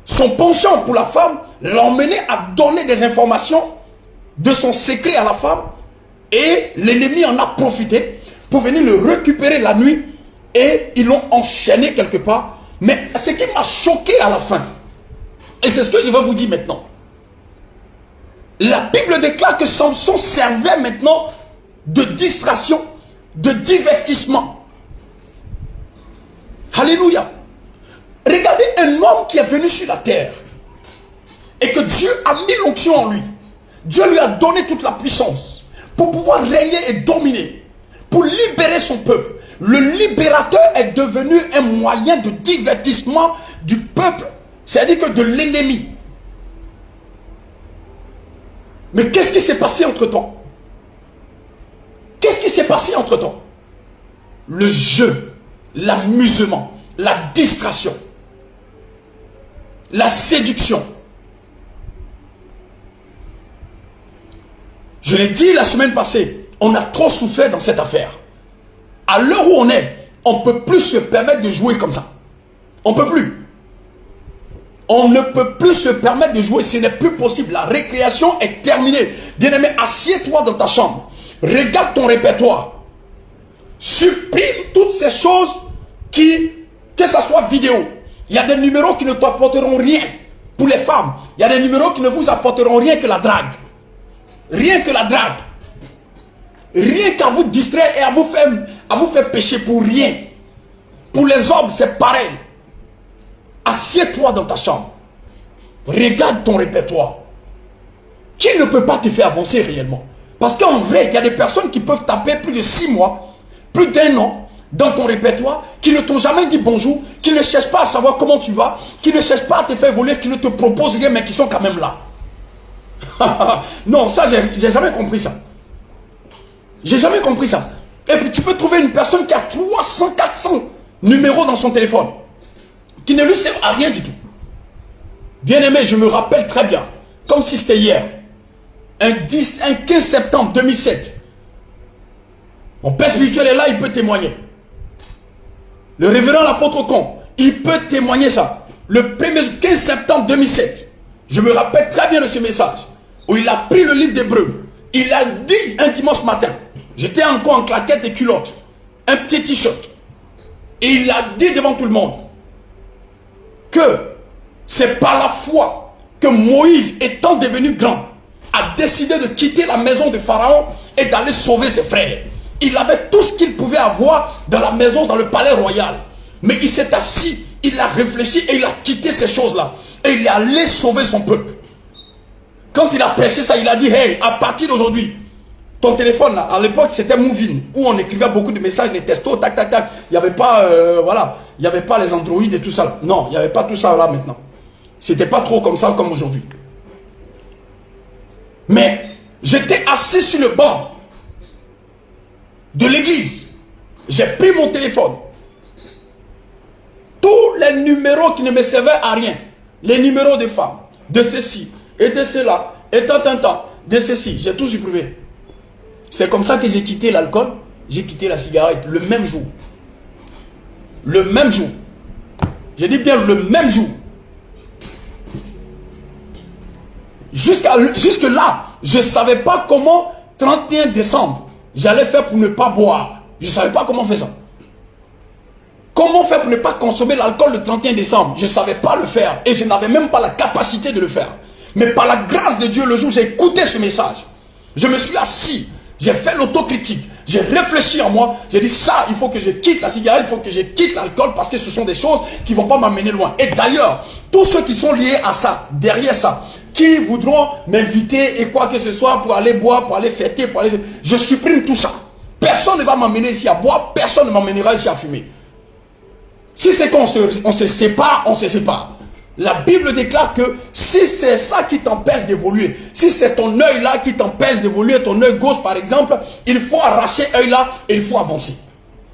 son penchant pour la femme l'emmenait à donner des informations de son secret à la femme, et l'ennemi en a profité pour venir le récupérer la nuit, et ils l'ont enchaîné quelque part. Mais ce qui m'a choqué à la fin, et c'est ce que je vais vous dire maintenant, la Bible déclare que Samson servait maintenant de distraction, de divertissement. Alléluia. Regardez un homme qui est venu sur la terre et que Dieu a mis l'onction en lui. Dieu lui a donné toute la puissance pour pouvoir régner et dominer, pour libérer son peuple. Le libérateur est devenu un moyen de divertissement du peuple, c'est-à-dire que de l'ennemi. Mais qu'est-ce qui s'est passé entre-temps? Qu'est-ce qui s'est passé entre-temps? Le jeu, l'amusement, la distraction, la séduction. Je l'ai dit la semaine passée, on a trop souffert dans cette affaire. À l'heure où on est, on ne peut plus se permettre de jouer comme ça. On ne peut plus. On ne peut plus se permettre de jouer. Ce n'est plus possible. La récréation est terminée. Bien-aimé, assieds-toi dans ta chambre. Regarde ton répertoire. Supprime toutes ces choses que ça soit vidéo. Il y a des numéros qui ne t'apporteront rien pour les femmes. Il y a des numéros qui ne vous apporteront rien que la drague. Rien que la drague. Rien qu'à vous distraire et à vous faire pécher pour rien. Pour les hommes, c'est pareil. Assieds-toi dans ta chambre. Regarde ton répertoire. Qui ne peut pas te faire avancer réellement? Parce qu'en vrai, il y a des personnes qui peuvent taper plus de 6 mois, plus d'1 an dans ton répertoire, qui ne t'ont jamais dit bonjour, qui ne cherchent pas à savoir comment tu vas, qui ne cherchent pas à te faire voler, qui ne te proposent rien, mais qui sont quand même là. Non, ça, j'ai jamais compris ça. J'ai jamais compris ça. Et puis tu peux trouver une personne qui a 300, 400 numéros dans son téléphone, qui ne lui servent à rien du tout. Bien aimé, je me rappelle très bien, comme si c'était hier, un 15 septembre 2007. Mon père spirituel est là, il peut témoigner. Le révérend l'apôtre Con, il peut témoigner ça. Le 15 septembre 2007, je me rappelle très bien de ce message, où il a pris le livre d'Hébreux. Il a dit un dimanche matin, j'étais encore en claquette et culotte, un petit t-shirt. Et il a dit devant tout le monde que c'est par la foi que Moïse, étant devenu grand, a décidé de quitter la maison de Pharaon et d'aller sauver ses frères. Il avait tout ce qu'il pouvait avoir dans la maison, dans le palais royal. Mais il s'est assis, il a réfléchi et il a quitté ces choses-là. Et il est allé sauver son peuple. Quand il a prêché ça, il a dit, hey, à partir d'aujourd'hui, ton téléphone, là, à l'époque, c'était Movin, où on écrivait beaucoup de messages, les textos, tac, tac, tac. Il n'y avait pas, voilà, il n'y avait pas les Android et tout ça. Là. Non, il n'y avait pas tout ça là maintenant. C'était pas trop comme ça comme aujourd'hui. Mais j'étais assis sur le banc de l'église. J'ai pris mon téléphone. Tous les numéros qui ne me servaient à rien. Les numéros des femmes, de ceci, et de cela, et tant, de ceci. J'ai tout supprimé. C'est comme ça que j'ai quitté l'alcool, j'ai quitté la cigarette le même jour. Le même jour. J'ai dit bien le même jour. Jusque là, je ne savais pas comment 31 décembre, j'allais faire pour ne pas boire. Je ne savais pas comment faire ça. Comment faire pour ne pas consommer l'alcool le 31 décembre? Je ne savais pas le faire et je n'avais même pas la capacité de le faire. Mais par la grâce de Dieu, le jour où j'ai écouté ce message, je me suis assis, j'ai fait l'autocritique, j'ai réfléchi en moi, j'ai dit ça, il faut que je quitte la cigarette, il faut que je quitte l'alcool parce que ce sont des choses qui ne vont pas m'amener loin. Et d'ailleurs, tous ceux qui sont liés à ça, derrière ça, qui voudront m'inviter et quoi que ce soit pour aller boire, pour aller fêter, pour aller... Je supprime tout ça. Personne ne va m'amener ici à boire, personne ne m'amènera ici à fumer. Si c'est qu'on se sépare, on se sépare. La Bible déclare que si c'est ça qui t'empêche d'évoluer, si c'est ton œil là qui t'empêche d'évoluer, ton œil gauche par exemple, il faut arracher l'œil là et il faut avancer.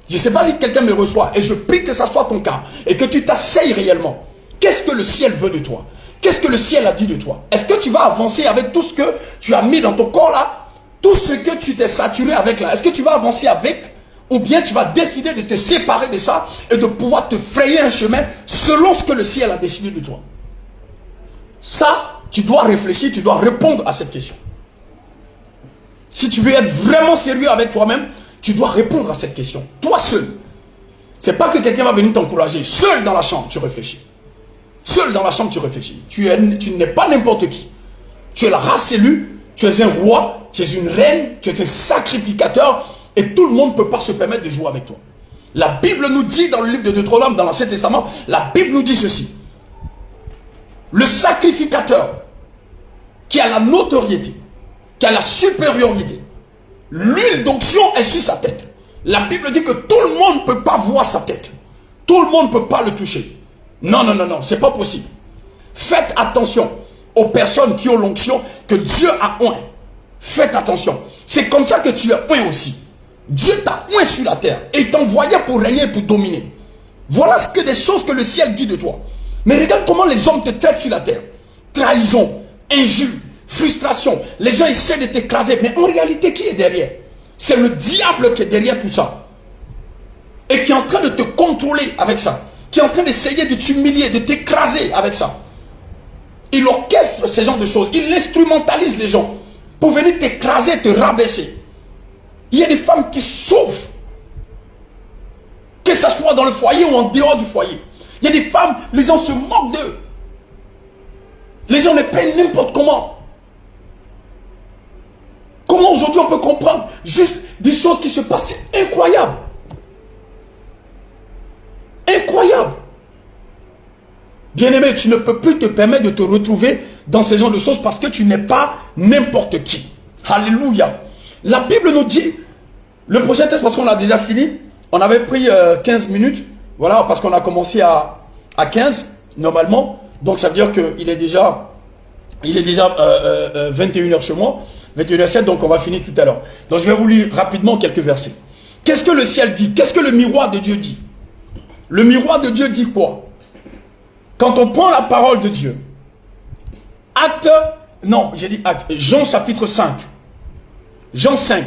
Je ne sais pas si quelqu'un me reçoit et je prie que ça soit ton cas et que tu t'asseyes réellement. Qu'est-ce que le ciel veut de toi? Qu'est-ce que le ciel a dit de toi? Est-ce que tu vas avancer avec tout ce que tu as mis dans ton corps là? tout ce que tu t'es saturé avec là, est-ce que tu vas avancer avec, ou bien tu vas décider de te séparer de ça et de pouvoir te frayer un chemin selon ce que le ciel a décidé de toi? Ça, tu dois réfléchir, tu dois répondre à cette question. Si tu veux être vraiment sérieux avec toi-même, tu dois répondre à cette question. Toi seul. C'est pas que quelqu'un va venir t'encourager. Seul dans la chambre, tu réfléchis. Seul dans la chambre, tu réfléchis. Tu n'es pas n'importe qui. Tu es la race élue, tu es un roi, tu es une reine, tu es un sacrificateur, et tout le monde ne peut pas se permettre de jouer avec toi. La Bible nous dit dans le livre de Deutéronome, dans l'Ancien Testament, la Bible nous dit ceci. Le sacrificateur qui a la notoriété, qui a la supériorité, l'huile d'onction est sur sa tête. La Bible dit que tout le monde ne peut pas voir sa tête. Tout le monde ne peut pas le toucher. Non, non, non, non, c'est pas possible. Faites attention aux personnes qui ont l'onction que Dieu a oint. Faites attention. C'est comme ça que tu es oint aussi. Dieu t'a oint sur la terre et il t'envoyait pour régner et pour dominer. Voilà ce que des choses que le ciel dit de toi. Mais regarde comment les hommes te traitent sur la terre. Trahison, injure, frustration. Les gens essaient de t'écraser. Mais en réalité, qui est derrière? C'est le diable qui est derrière tout ça. Et qui est en train de te contrôler avec ça. Qui est en train d'essayer de t'humilier, de t'écraser avec ça. Il orchestre ce genre de choses. Il instrumentalise les gens pour venir t'écraser, te rabaisser. Il y a des femmes qui souffrent. Que ce soit dans le foyer ou en dehors du foyer. Il y a des femmes, les gens se moquent d'eux. Les gens les prennent n'importe comment. Comment aujourd'hui on peut comprendre juste des choses qui se passent? Incroyable. Incroyable. Bien-aimé, tu ne peux plus te permettre de te retrouver dans ce genre de choses parce que tu n'es pas n'importe qui. Alléluia. La Bible nous dit, le prochain test, parce qu'on a déjà fini, on avait pris 15 minutes, voilà, parce qu'on a commencé à 15, normalement. Donc ça veut dire qu'il est déjà, 21h chez moi, 21h07, donc on va finir tout à l'heure. Donc je vais vous lire rapidement quelques versets. Qu'est-ce que le ciel dit? Qu'est-ce que le miroir de Dieu dit? Le miroir de Dieu dit quoi? Quand on prend la parole de Dieu, Jean chapitre 5, Jean 5,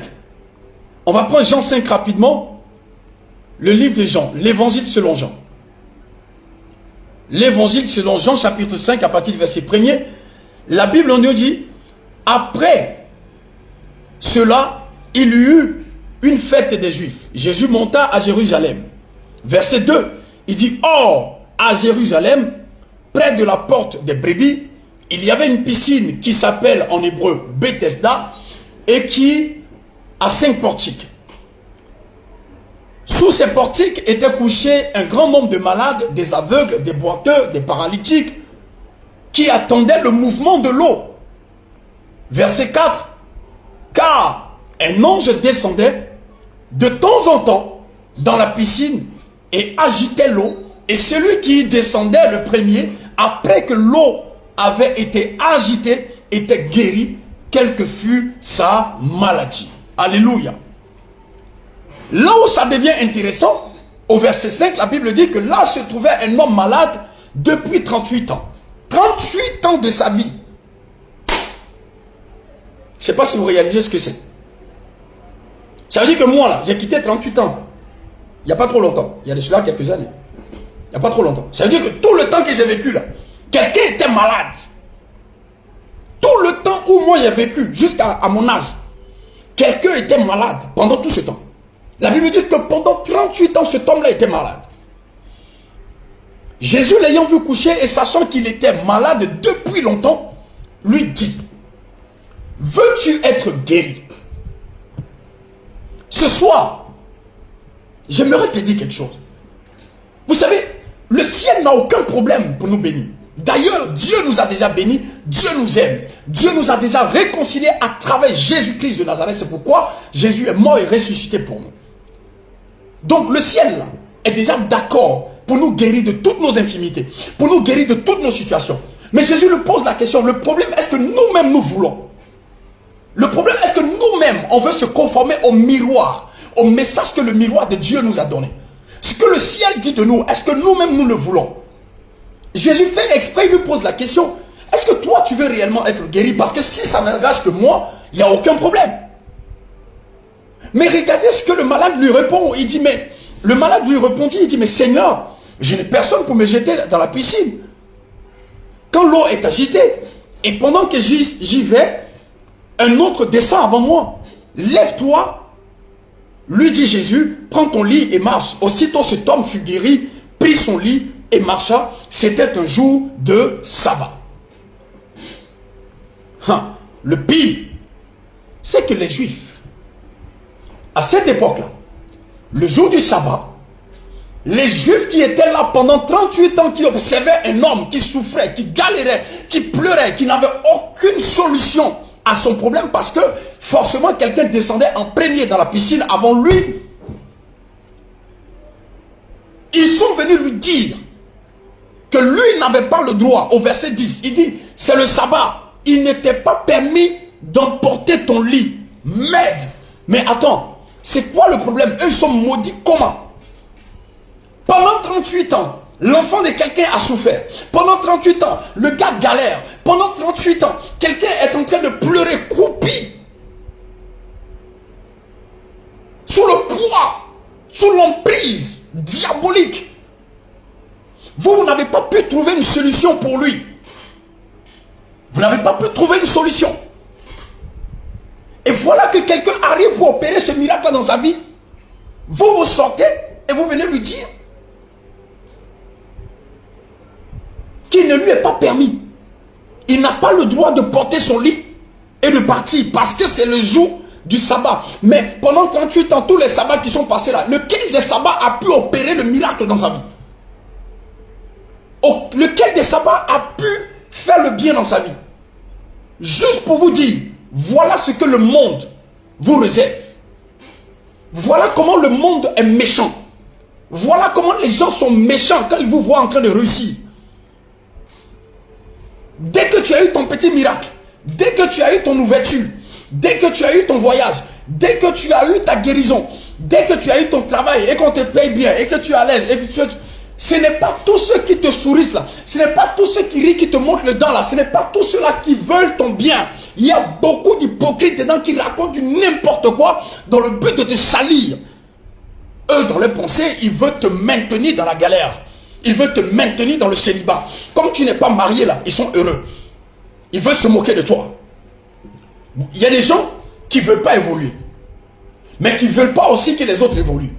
on va prendre Jean 5 rapidement, le livre de Jean, l'évangile selon Jean. L'évangile selon Jean chapitre 5 à partir du verset 1er, la Bible nous dit, après cela, il y eut une fête des Juifs. Jésus monta à Jérusalem. Verset 2, il dit, or, à Jérusalem, près de la porte des brebis, il y avait une piscine qui s'appelle en hébreu Bethesda et qui a 5 portiques. Sous ces portiques étaient couchés un grand nombre de malades, des aveugles, des boiteux, des paralytiques, qui attendaient le mouvement de l'eau. Verset 4, car un ange descendait de temps en temps dans la piscine et agitait l'eau, et celui qui y descendait le premier, après que l'eau avait été agitée, était guéri, quelle que fût sa maladie. Alléluia. Là où ça devient intéressant, au verset 5, la Bible dit que là se trouvait un homme malade depuis 38 ans. 38 ans de sa vie. Je ne sais pas si vous réalisez ce que c'est. Ça veut dire que moi, là, j'ai quitté 38 ans. Il n'y a pas trop longtemps. Il y a de cela quelques années. Il n'y a pas trop longtemps. Ça veut dire que tout le temps que j'ai vécu là, quelqu'un était malade. Tout le temps où moi j'ai vécu, jusqu'à mon âge, quelqu'un était malade pendant tout ce temps. La Bible dit que pendant 38 ans, cet homme-là était malade. Jésus l'ayant vu coucher et sachant qu'il était malade depuis longtemps, lui dit, veux-tu être guéri? Ce soir, j'aimerais te dire quelque chose. Vous savez, le ciel n'a aucun problème pour nous bénir. D'ailleurs, Dieu nous a déjà bénis, Dieu nous aime. Dieu nous a déjà réconciliés à travers Jésus-Christ de Nazareth. C'est pourquoi Jésus est mort et ressuscité pour nous. Donc le ciel là, est déjà d'accord pour nous guérir de toutes nos infimités, pour nous guérir de toutes nos situations. Mais Jésus lui pose la question, le problème est-ce que nous-mêmes nous voulons? Le problème est-ce que nous-mêmes on veut se conformer au miroir, au message que le miroir de Dieu nous a donné? Ce que le ciel dit de nous, est-ce que nous-mêmes nous le voulons? Jésus fait exprès, il lui pose la question, est-ce que toi tu veux réellement être guéri? Parce que si ça n'engage que moi, il n'y a aucun problème. Mais regardez ce que le malade lui répond. Il dit, mais le malade lui répondit, il dit, mais Seigneur, je n'ai personne pour me jeter dans la piscine. Quand l'eau est agitée, et pendant que j'y vais, un autre descend avant moi. Lève-toi, lui dit Jésus, prends ton lit et marche. Aussitôt cet homme fut guéri, prit son lit et marcha. C'était un jour de sabbat. Le pire, c'est que les Juifs, à cette époque-là, le jour du sabbat, les Juifs qui étaient là pendant 38 ans, qui observaient un homme qui souffrait, qui galérait, qui pleurait, qui n'avait aucune solution à son problème parce que forcément quelqu'un descendait en premier dans la piscine avant lui. Ils sont venus lui dire que lui n'avait pas le droit. Au verset 10, il dit, c'est le sabbat. Il n'était pas permis d'emporter ton lit. M'aide. Mais attends, c'est quoi le problème? Eux, ils sont maudits comment? Pendant 38 ans, l'enfant de quelqu'un a souffert. Pendant 38 ans, le gars galère. Pendant 38 ans, quelqu'un est en train de pleurer croupi. Sous le poids, sous l'emprise diabolique. Vous n'avez pas pu trouver une solution pour lui. Vous n'avez pas pu trouver une solution. Et voilà que quelqu'un arrive pour opérer ce miracle dans sa vie. Vous sortez et vous venez lui dire qu'il ne lui est pas permis. Il n'a pas le droit de porter son lit et de partir parce que c'est le jour du sabbat. Mais pendant 38 ans, tous les sabbats qui sont passés là, lequel des sabbats a pu opérer le miracle dans sa vie? Lequel des sabbats a pu faire le bien dans sa vie? Juste pour vous dire, voilà ce que le monde vous réserve. Voilà comment le monde est méchant. Voilà comment les gens sont méchants quand ils vous voient en train de réussir. Dès que tu as eu ton petit miracle, dès que tu as eu ton ouverture, dès que tu as eu ton voyage, dès que tu as eu ta guérison, dès que tu as eu ton travail et qu'on te paye bien et que tu es à l'aise, ce n'est pas tous ceux qui te sourient là, ce n'est pas tous ceux qui rient, qui te montrent le dent là, ce n'est pas tous ceux-là qui veulent ton bien. Il y a beaucoup d'hypocrites dedans qui racontent du n'importe quoi dans le but de te salir. Eux, dans leurs pensées, ils veulent te maintenir dans la galère. Ils veulent te maintenir dans le célibat. Comme tu n'es pas marié là, ils sont heureux. Ils veulent se moquer de toi. Il y a des gens qui ne veulent pas évoluer. Mais qui ne veulent pas aussi que les autres évoluent.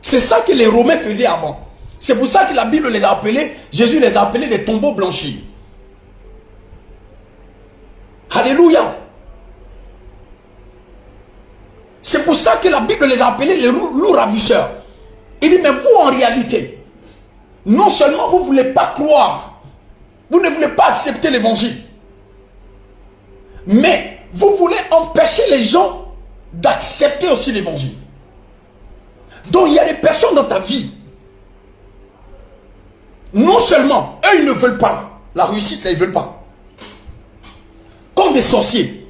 C'est ça que les Romains faisaient avant. C'est pour ça que la Bible les a appelés, Jésus les a appelés des tombeaux blanchis. Alléluia. C'est pour ça que la Bible les a appelés les loups ravisseurs. Il dit, mais vous en réalité, non seulement vous ne voulez pas croire, vous ne voulez pas accepter l'évangile, mais vous voulez empêcher les gens d'accepter aussi l'évangile. Donc il y a des personnes dans ta vie, non seulement, eux ils ne veulent pas, la réussite là ils ne veulent pas, comme des sorciers,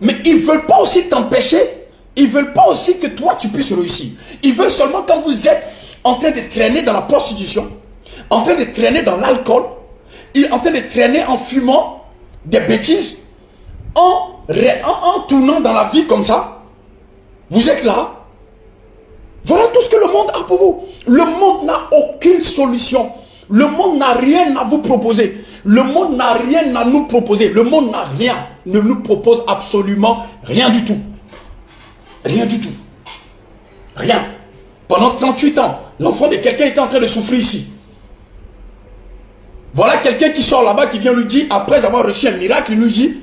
mais ils ne veulent pas aussi t'empêcher, ils ne veulent pas aussi que toi tu puisses réussir. Ils veulent seulement quand vous êtes en train de traîner dans la prostitution, en train de traîner dans l'alcool, en train de traîner en fumant des bêtises, en tournant dans la vie comme ça, vous êtes là. Voilà tout ce que le monde a pour vous. Le monde n'a aucune solution. Le monde n'a rien à vous proposer. Le monde n'a rien à nous proposer. Le monde n'a rien. Ne nous propose absolument rien du tout. Rien du tout. Rien. Pendant 38 ans, l'enfant de quelqu'un était en train de souffrir ici. Voilà quelqu'un qui sort là-bas, qui vient lui dire, après avoir reçu un miracle, il lui dit,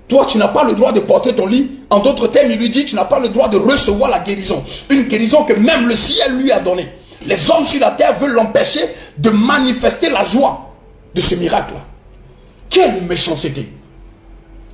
toi, tu n'as pas le droit de porter ton lit. En d'autres termes, il lui dit, tu n'as pas le droit de recevoir la guérison. Une guérison que même le ciel lui a donnée. Les hommes sur la terre veulent l'empêcher de manifester la joie de ce miracle-là. Quelle méchanceté.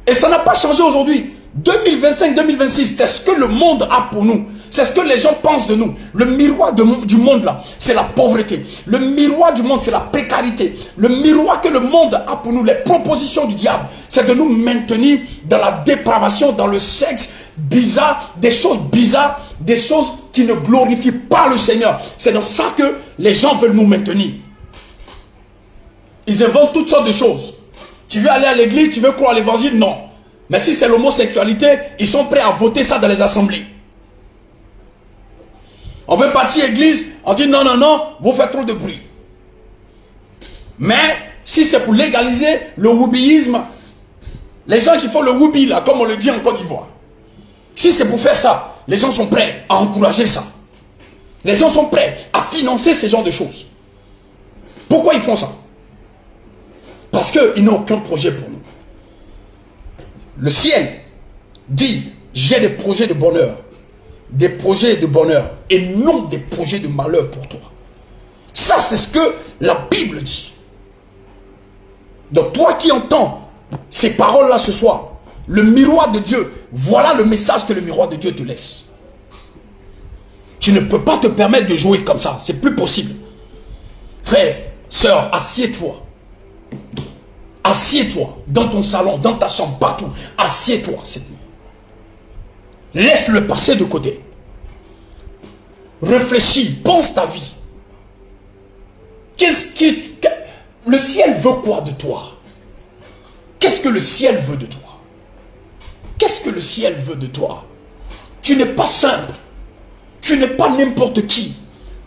Et ça n'a pas changé aujourd'hui. 2025, 2026, c'est ce que le monde a pour nous. C'est ce que les gens pensent de nous. Le miroir du monde là, c'est la pauvreté. Le miroir du monde, c'est la précarité. Le miroir que le monde a pour nous, les propositions du diable, c'est de nous maintenir dans la dépravation, dans le sexe bizarre, des choses bizarres, des choses qui ne glorifient pas le Seigneur. C'est dans ça que les gens veulent nous maintenir. Ils inventent toutes sortes de choses. Tu veux aller à l'église, tu veux croire à l'évangile? Non. Mais si c'est l'homosexualité, ils sont prêts à voter ça dans les assemblées. On veut partir église, on dit non, non, non, vous faites trop de bruit. Mais si c'est pour légaliser le woubiisme, les gens qui font le woubi là, comme on le dit en Côte d'Ivoire, si c'est pour faire ça, les gens sont prêts à encourager ça. Les gens sont prêts à financer ce genre de choses. Pourquoi ils font ça? Parce qu'ils n'ont aucun projet pour nous. Le ciel dit, j'ai des projets de bonheur. Des projets de bonheur et non des projets de malheur pour toi. Ça, c'est ce que la Bible dit. Donc toi qui entends ces paroles-là ce soir, le miroir de Dieu, voilà le message que le miroir de Dieu te laisse. Tu ne peux pas te permettre de jouer comme ça, c'est plus possible. Frère, sœur, assieds-toi. Assieds-toi dans ton salon, dans ta chambre, partout. Assieds-toi cette nuit. Laisse le passé de côté. Réfléchis, pense ta vie. Le ciel veut quoi de toi? Qu'est-ce que le ciel veut de toi? Qu'est-ce que le ciel veut de toi? Tu n'es pas simple. Tu n'es pas n'importe qui.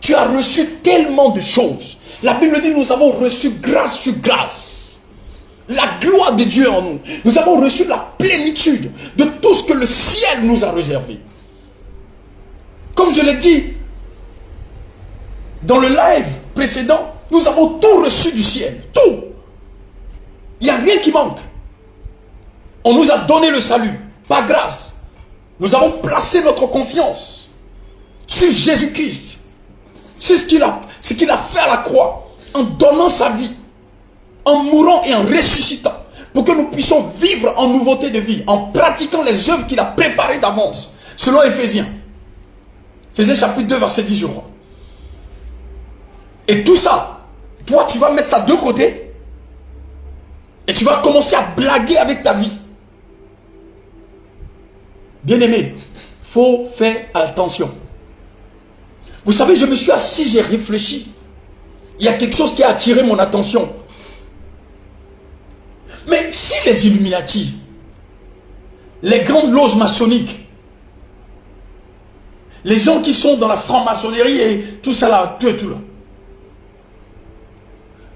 Tu as reçu tellement de choses. La Bible dit nous avons reçu grâce sur grâce. La gloire de Dieu en nous. Nous avons reçu la plénitude de tout ce que le ciel nous a réservé. Comme je l'ai dit dans le live précédent, nous avons tout reçu du ciel. Tout. Il n'y a rien qui manque. On nous a donné le salut, par grâce. Nous avons placé notre confiance sur Jésus-Christ. C'est ce qu'il a fait à la croix, en donnant sa vie, en mourant et en ressuscitant, pour que nous puissions vivre en nouveauté de vie, en pratiquant les œuvres qu'il a préparées d'avance, selon Éphésiens. Éphésiens chapitre 2, verset 10, je crois. Et tout ça, toi, tu vas mettre ça de côté, et tu vas commencer à blaguer avec ta vie. Bien-aimé, il faut faire attention. Vous savez, je me suis assis, j'ai réfléchi. Il y a quelque chose qui a attiré mon attention. Mais si les Illuminati, les grandes loges maçonniques, les gens qui sont dans la franc-maçonnerie et tout ça là, tout là,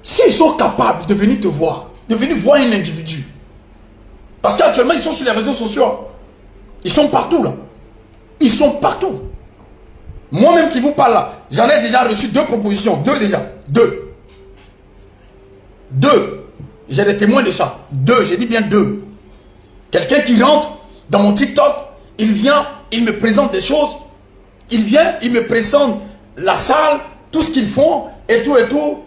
s'ils sont capables de venir te voir, de venir voir un individu, parce qu'actuellement ils sont sur les réseaux sociaux, ils sont partout là, ils sont partout. Moi-même qui vous parle là, j'en ai déjà reçu 2 propositions, 2 déjà, 2. J'ai des témoins de ça, 2, j'ai dit bien 2. Quelqu'un qui rentre dans mon TikTok, il vient, il me présente des choses, il vient, il me présente la salle, tout ce qu'ils font, et tout,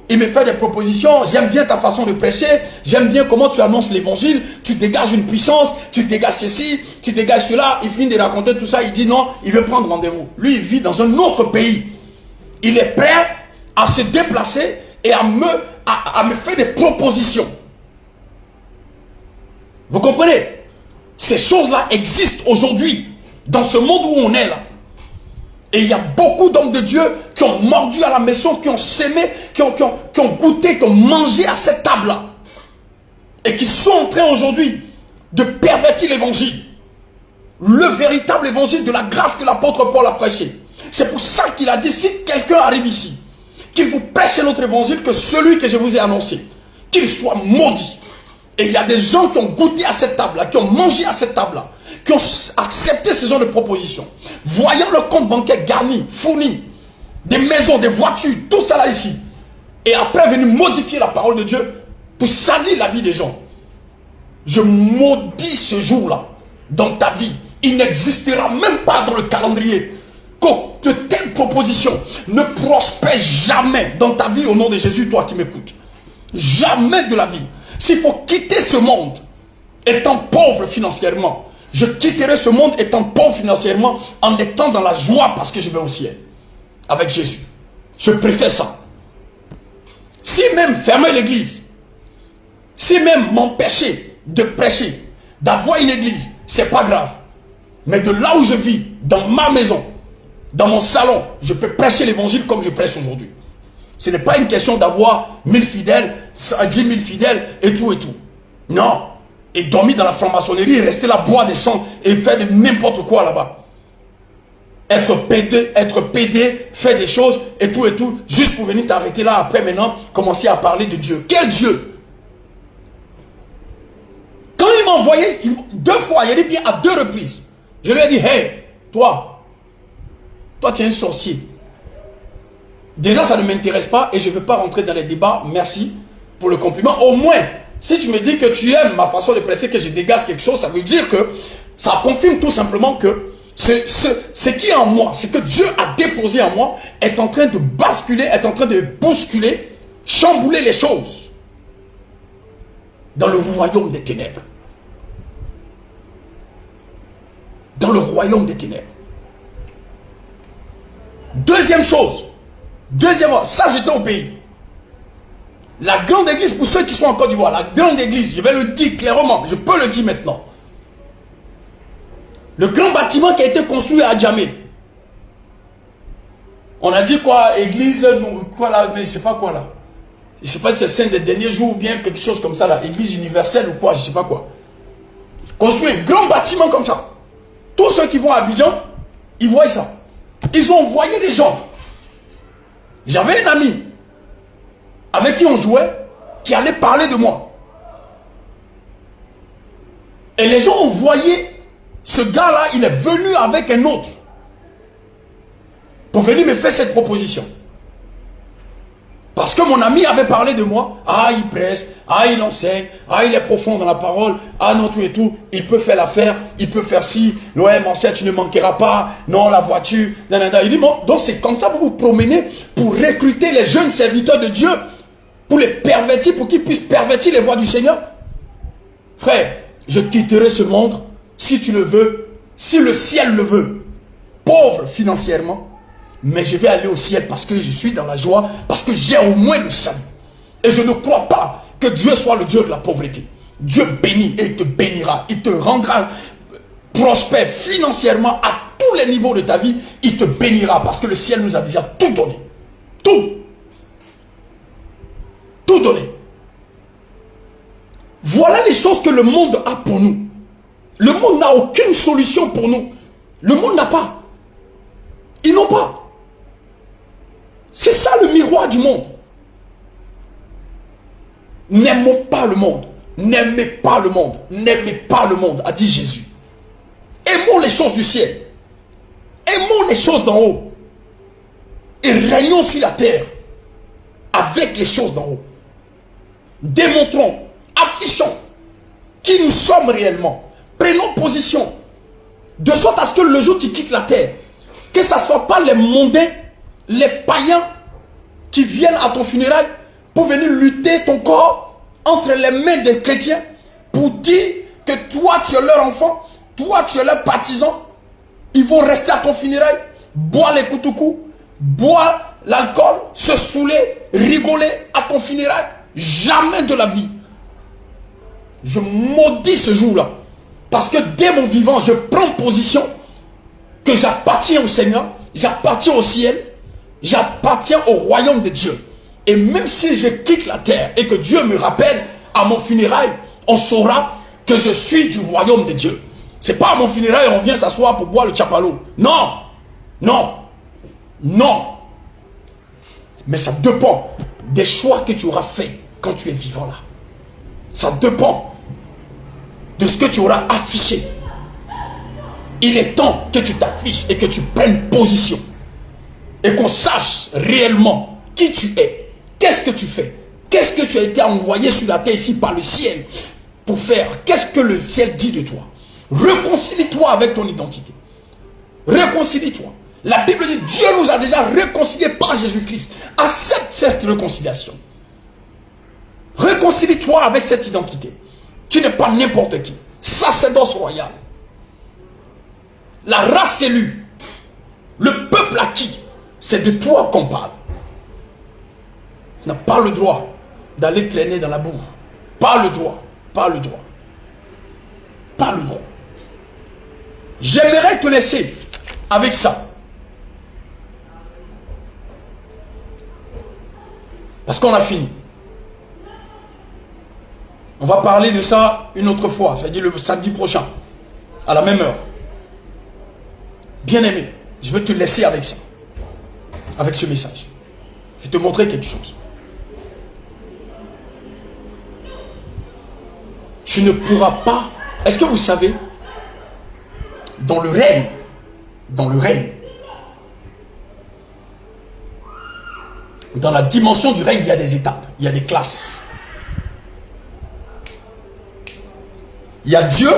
il me fait des propositions, j'aime bien ta façon de prêcher, j'aime bien comment tu annonces l'évangile, tu dégages une puissance, tu dégages ceci, tu dégages cela, il finit de raconter tout ça, il dit non, il veut prendre rendez-vous. Lui, il vit dans un autre pays. Il est prêt à se déplacer et à me faire des propositions. Vous comprenez? Ces choses-là existent aujourd'hui, dans ce monde où on est là. Et il y a beaucoup d'hommes de Dieu qui ont mordu à la maison, qui ont sémé, qui ont goûté, qui ont mangé à cette table-là. Et qui sont en train aujourd'hui de pervertir l'évangile. Le véritable évangile de la grâce que l'apôtre Paul a prêché. C'est pour ça qu'il a dit, si quelqu'un arrive ici, qu'il vous prêche notre évangile, que celui que je vous ai annoncé, qu'il soit maudit. Et il y a des gens qui ont goûté à cette table-là, qui ont mangé à cette table-là, qui ont accepté ce genre de propositions. Voyant le compte bancaire garni, fourni, des maisons, des voitures, tout ça là ici. Et après venir modifier la parole de Dieu pour salir la vie des gens. Je maudis ce jour-là dans ta vie. Il n'existera même pas dans le calendrier que de telles propositions ne prospèrent jamais dans ta vie au nom de Jésus, toi qui m'écoutes. Jamais de la vie. S'il faut quitter ce monde étant pauvre financièrement, je quitterai ce monde étant pauvre financièrement en étant dans la joie parce que je vais au ciel avec Jésus. Je préfère ça. Si même fermer l'église, si même m'empêcher de prêcher, d'avoir une église, c'est pas grave. Mais de là où je vis, dans ma maison, dans mon salon, je peux prêcher l'évangile comme je prêche aujourd'hui. Ce n'est pas une question d'avoir 1000 fidèles, 10 000 fidèles et tout et tout. Non. et dormir dans la franc-maçonnerie, et rester là, boire des sangs et faire de n'importe quoi là-bas. Être pédé, faire des choses et tout, juste pour venir t'arrêter là après maintenant, commencer à parler de Dieu. Quel Dieu? Quand il m'a envoyé, 2 fois, il a dit bien à 2 reprises, je lui ai dit, hey, toi tu es un sorcier. Déjà, ça ne m'intéresse pas et je ne veux pas rentrer dans les débats, merci pour le compliment. Au moins, si tu me dis que tu aimes ma façon de prêcher, que je dégage quelque chose, ça veut dire que ça confirme tout simplement que ce qui est en moi, ce que Dieu a déposé en moi, est en train de basculer, est en train de bousculer, chambouler les choses dans le royaume des ténèbres. Dans le royaume des ténèbres. Deuxièmement, ça j'étais au pays. La grande église, pour ceux qui sont en Côte d'Ivoire, la grande église, je vais le dire clairement, je peux le dire maintenant. Le grand bâtiment qui a été construit à Djamé. On a dit quoi, église, quoi là, mais je sais pas quoi là. Je sais pas si c'est Saint des derniers jours ou bien quelque chose comme ça là, église universelle ou quoi, je sais pas quoi. Construit un grand bâtiment comme ça. Tous ceux qui vont à Abidjan, ils voient ça. Ils ont envoyé des gens. J'avais un ami avec qui on jouait, qui allait parler de moi. Et les gens ont voyé ce gars-là, il est venu avec un autre pour venir me faire cette proposition. Parce que mon ami avait parlé de moi. Ah, il prêche, ah, il enseigne, ah, il est profond dans la parole, ah non, tout et tout, il peut faire l'affaire, il peut faire ci, ouais, mon cher, tu ne manqueras pas, non, la voiture, nanana. Il dit, bon, donc c'est comme ça que vous vous promenez pour recruter les jeunes serviteurs de Dieu, pour les pervertir, pour qu'ils puissent pervertir les voies du Seigneur. Frère, je quitterai ce monde, si tu le veux, si le ciel le veut, pauvre financièrement, mais je vais aller au ciel parce que je suis dans la joie, parce que j'ai au moins le salut. Et je ne crois pas que Dieu soit le Dieu de la pauvreté. Dieu bénit et il te bénira. Il te rendra prospère financièrement à tous les niveaux de ta vie. Il te bénira parce que le ciel nous a déjà tout donné. Tout. Tout donné. Voilà les choses que le monde a pour nous. Le monde n'a aucune solution pour nous. Le monde n'a pas. Ils n'ont pas. C'est ça le miroir du monde. N'aimons pas le monde. N'aimez pas le monde. N'aimez pas le monde, a dit Jésus. Aimons les choses du ciel. Aimons les choses d'en haut. Et régnons sur la terre avec les choses d'en haut. Démontrons, affichons qui nous sommes réellement. Prenons position. De sorte à ce que le jour où tu quittes la terre, que ce ne soit pas les mondains, les païens qui viennent à ton funérail pour venir lutter ton corps entre les mains des chrétiens pour dire que toi tu es leur enfant, toi tu es leur partisan. Ils vont rester à ton funérail, boire les koutoukou, boire l'alcool, se saouler, rigoler à ton funérail. Jamais de la vie. Je maudis ce jour-là. Parce que dès mon vivant, je prends position que j'appartiens au Seigneur, j'appartiens au ciel, j'appartiens au royaume de Dieu. Et même si je quitte la terre et que Dieu me rappelle à mon funérail, on saura que je suis du royaume de Dieu. C'est pas à mon funérail on vient s'asseoir pour boire le chapalo. Non, non, non. Mais ça dépend des choix que tu auras fait quand tu es vivant là. Ça dépend de ce que tu auras affiché. Il est temps que tu t'affiches et que tu prennes position. Et qu'on sache réellement qui tu es. Qu'est-ce que tu fais? Qu'est-ce que tu as été envoyé sur la terre ici par le ciel pour faire? Qu'est-ce que le ciel dit de toi? Réconcilie-toi avec ton identité. Réconcilie-toi. La Bible dit Dieu nous a déjà réconciliés par Jésus-Christ. Accepte cette réconciliation. Réconcilie-toi avec cette identité. Tu n'es pas n'importe qui. Sacerdoce royal. La race élue. Le peuple acquis. C'est de toi qu'on parle. Tu n'as pas le droit d'aller traîner dans la boue. Pas le droit. Pas le droit. Pas le droit. J'aimerais te laisser avec ça. Parce qu'on a fini. On va parler de ça une autre fois, c'est-à-dire le samedi prochain, à la même heure. Bien-aimé, je veux te laisser avec ça, avec ce message. Je vais te montrer quelque chose. Tu ne pourras pas... Est-ce que vous savez, dans le règne, dans la dimension du règne, il y a des étapes, il y a des classes. Il y a Dieu,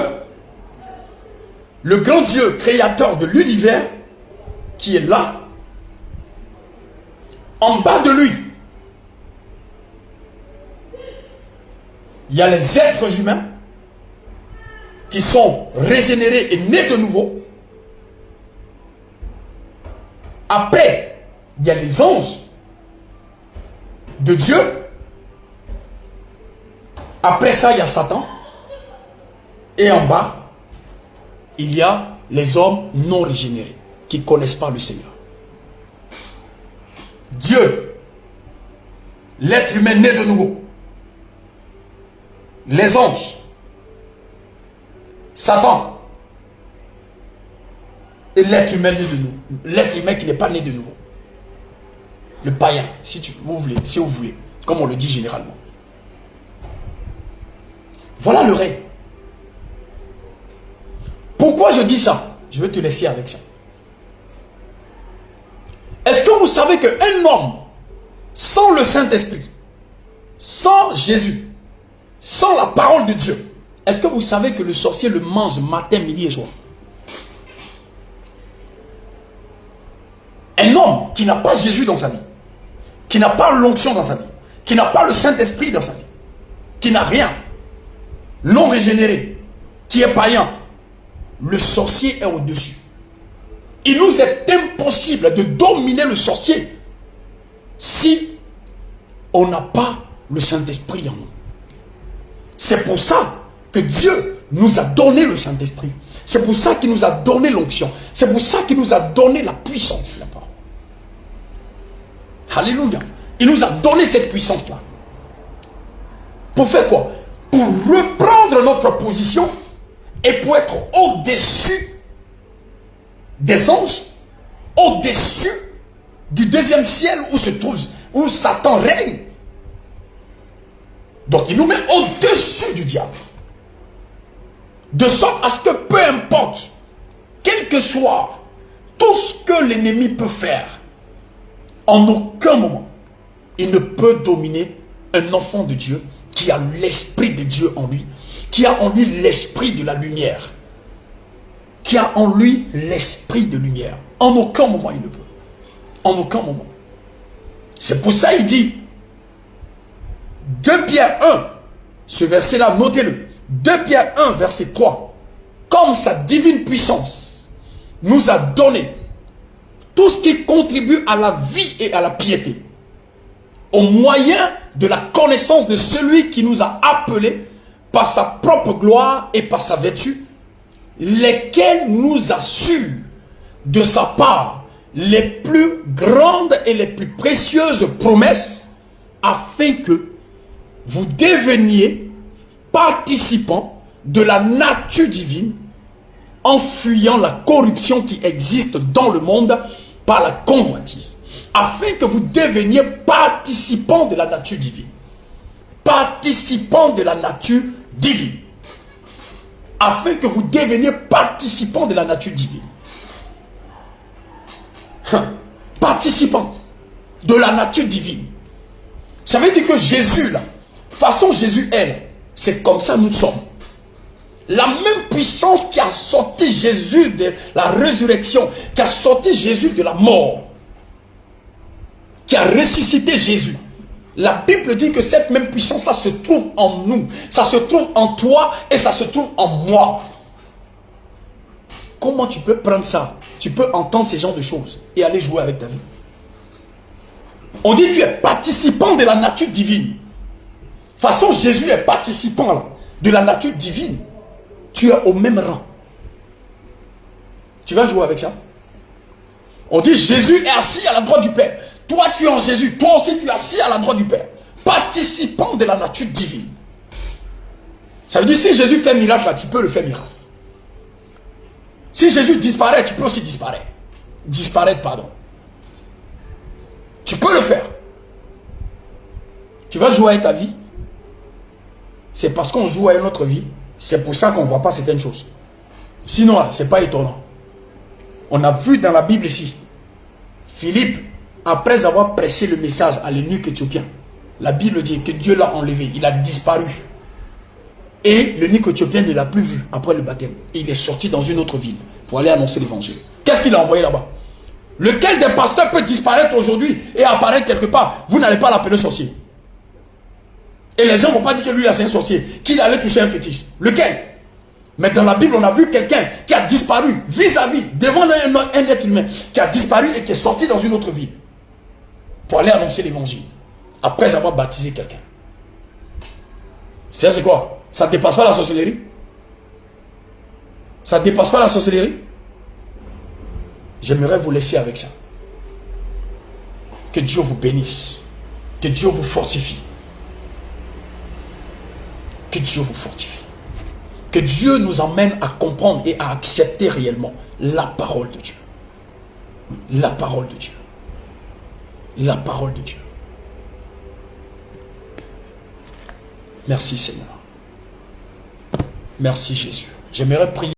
le grand Dieu créateur de l'univers, qui est là. En bas de lui, il y a les êtres humains qui sont régénérés et nés de nouveau. Après, il y a les anges de Dieu. Après ça, il y a Satan. Et en bas, il y a les hommes non régénérés qui ne connaissent pas le Seigneur. Dieu, l'être humain né de nouveau, les anges, Satan et l'être humain né de nouveau, l'être humain qui n'est pas né de nouveau, le païen, si vous voulez, comme on le dit généralement. Voilà le règne. Pourquoi je dis ça? Je vais te laisser avec ça. Est-ce que vous savez qu'un homme sans le Saint-Esprit, sans Jésus, sans la parole de Dieu, est-ce que vous savez que le sorcier le mange matin, midi et soir? Un homme qui n'a pas Jésus dans sa vie, qui n'a pas l'onction dans sa vie, qui n'a pas le Saint-Esprit dans sa vie, qui n'a rien, non régénéré, qui est païen, le sorcier est au-dessus. Il nous est impossible de dominer le sorcier si on n'a pas le Saint-Esprit en nous. C'est pour ça que Dieu nous a donné le Saint-Esprit. C'est pour ça qu'il nous a donné l'onction. C'est pour ça qu'il nous a donné la puissance de la parole. Alléluia. Il nous a donné cette puissance-là. Pour faire quoi? Pour reprendre notre position et pour être au-dessus des anges, au-dessus du deuxième ciel où Satan règne. Donc il nous met au-dessus du diable. De sorte à ce que peu importe, quel que soit tout ce que l'ennemi peut faire, en aucun moment, il ne peut dominer un enfant de Dieu qui a l'esprit de Dieu en lui, qui a en lui l'esprit de la lumière, qui a en lui l'esprit de lumière. En aucun moment il ne peut. En aucun moment. C'est pour ça il dit, 2 Pierre 1, ce verset-là, notez-le. 2 Pierre 1, verset 3. Comme sa divine puissance nous a donné tout ce qui contribue à la vie et à la piété, au moyen de la connaissance de celui qui nous a appelés par sa propre gloire et par sa vertu, lesquels nous assurent de sa part les plus grandes et les plus précieuses promesses, afin que vous deveniez participants de la nature divine, en fuyant la corruption qui existe dans le monde par la convoitise, afin que vous deveniez participants de la nature divine. Participants de la nature divine. Afin que vous deveniez participants de la nature divine. Participants de la nature divine. Ça veut dire que Jésus, là, façon Jésus est, c'est comme ça nous sommes. La même puissance qui a sorti Jésus de la résurrection, qui a sorti Jésus de la mort, qui a ressuscité Jésus. La Bible dit que cette même puissance-là se trouve en nous. Ça se trouve en toi et ça se trouve en moi. Comment tu peux prendre ça? Tu peux entendre ces genres de choses et aller jouer avec ta vie. On dit que tu es participant de la nature divine. De toute façon, Jésus est participant là, de la nature divine. Tu es au même rang. Tu vas jouer avec ça? On dit Jésus est assis à la droite du Père. Toi, tu es en Jésus. Toi aussi, tu es assis à la droite du Père. Participant de la nature divine. Ça veut dire si Jésus fait miracle là, tu peux le faire miracle. Si Jésus disparaît, tu peux aussi disparaître. Disparaître, pardon. Tu peux le faire. Tu vas jouer à ta vie. C'est parce qu'on joue à notre vie. C'est pour ça qu'on ne voit pas certaines choses. Sinon, là, ce n'est pas étonnant. On a vu dans la Bible ici, Philippe, après avoir prêché le message à l'eunuque éthiopien, la Bible dit que Dieu l'a enlevé, il a disparu. Et l'eunuque éthiopien ne l'a plus vu après le baptême. Et il est sorti dans une autre ville pour aller annoncer l'évangile. Qu'est-ce qu'il a envoyé là-bas? Lequel des pasteurs peut disparaître aujourd'hui et apparaître quelque part? Vous n'allez pas l'appeler sorcier. Et les gens ne vont pas dire que lui, c'est un sorcier, qu'il allait toucher un fétiche. Lequel? Mais dans la Bible, on a vu quelqu'un qui a disparu vis-à-vis, devant un être humain, qui a disparu et qui est sorti dans une autre ville pour aller annoncer l'évangile, après avoir baptisé quelqu'un. C'est quoi? Ça ne dépasse pas la sorcellerie? Ça ne dépasse pas la sorcellerie? J'aimerais vous laisser avec ça. Que Dieu vous bénisse. Que Dieu vous fortifie. Que Dieu vous fortifie. Que Dieu nous emmène à comprendre et à accepter réellement la parole de Dieu. La parole de Dieu. La parole de Dieu. Merci Seigneur. Merci Jésus. J'aimerais prier.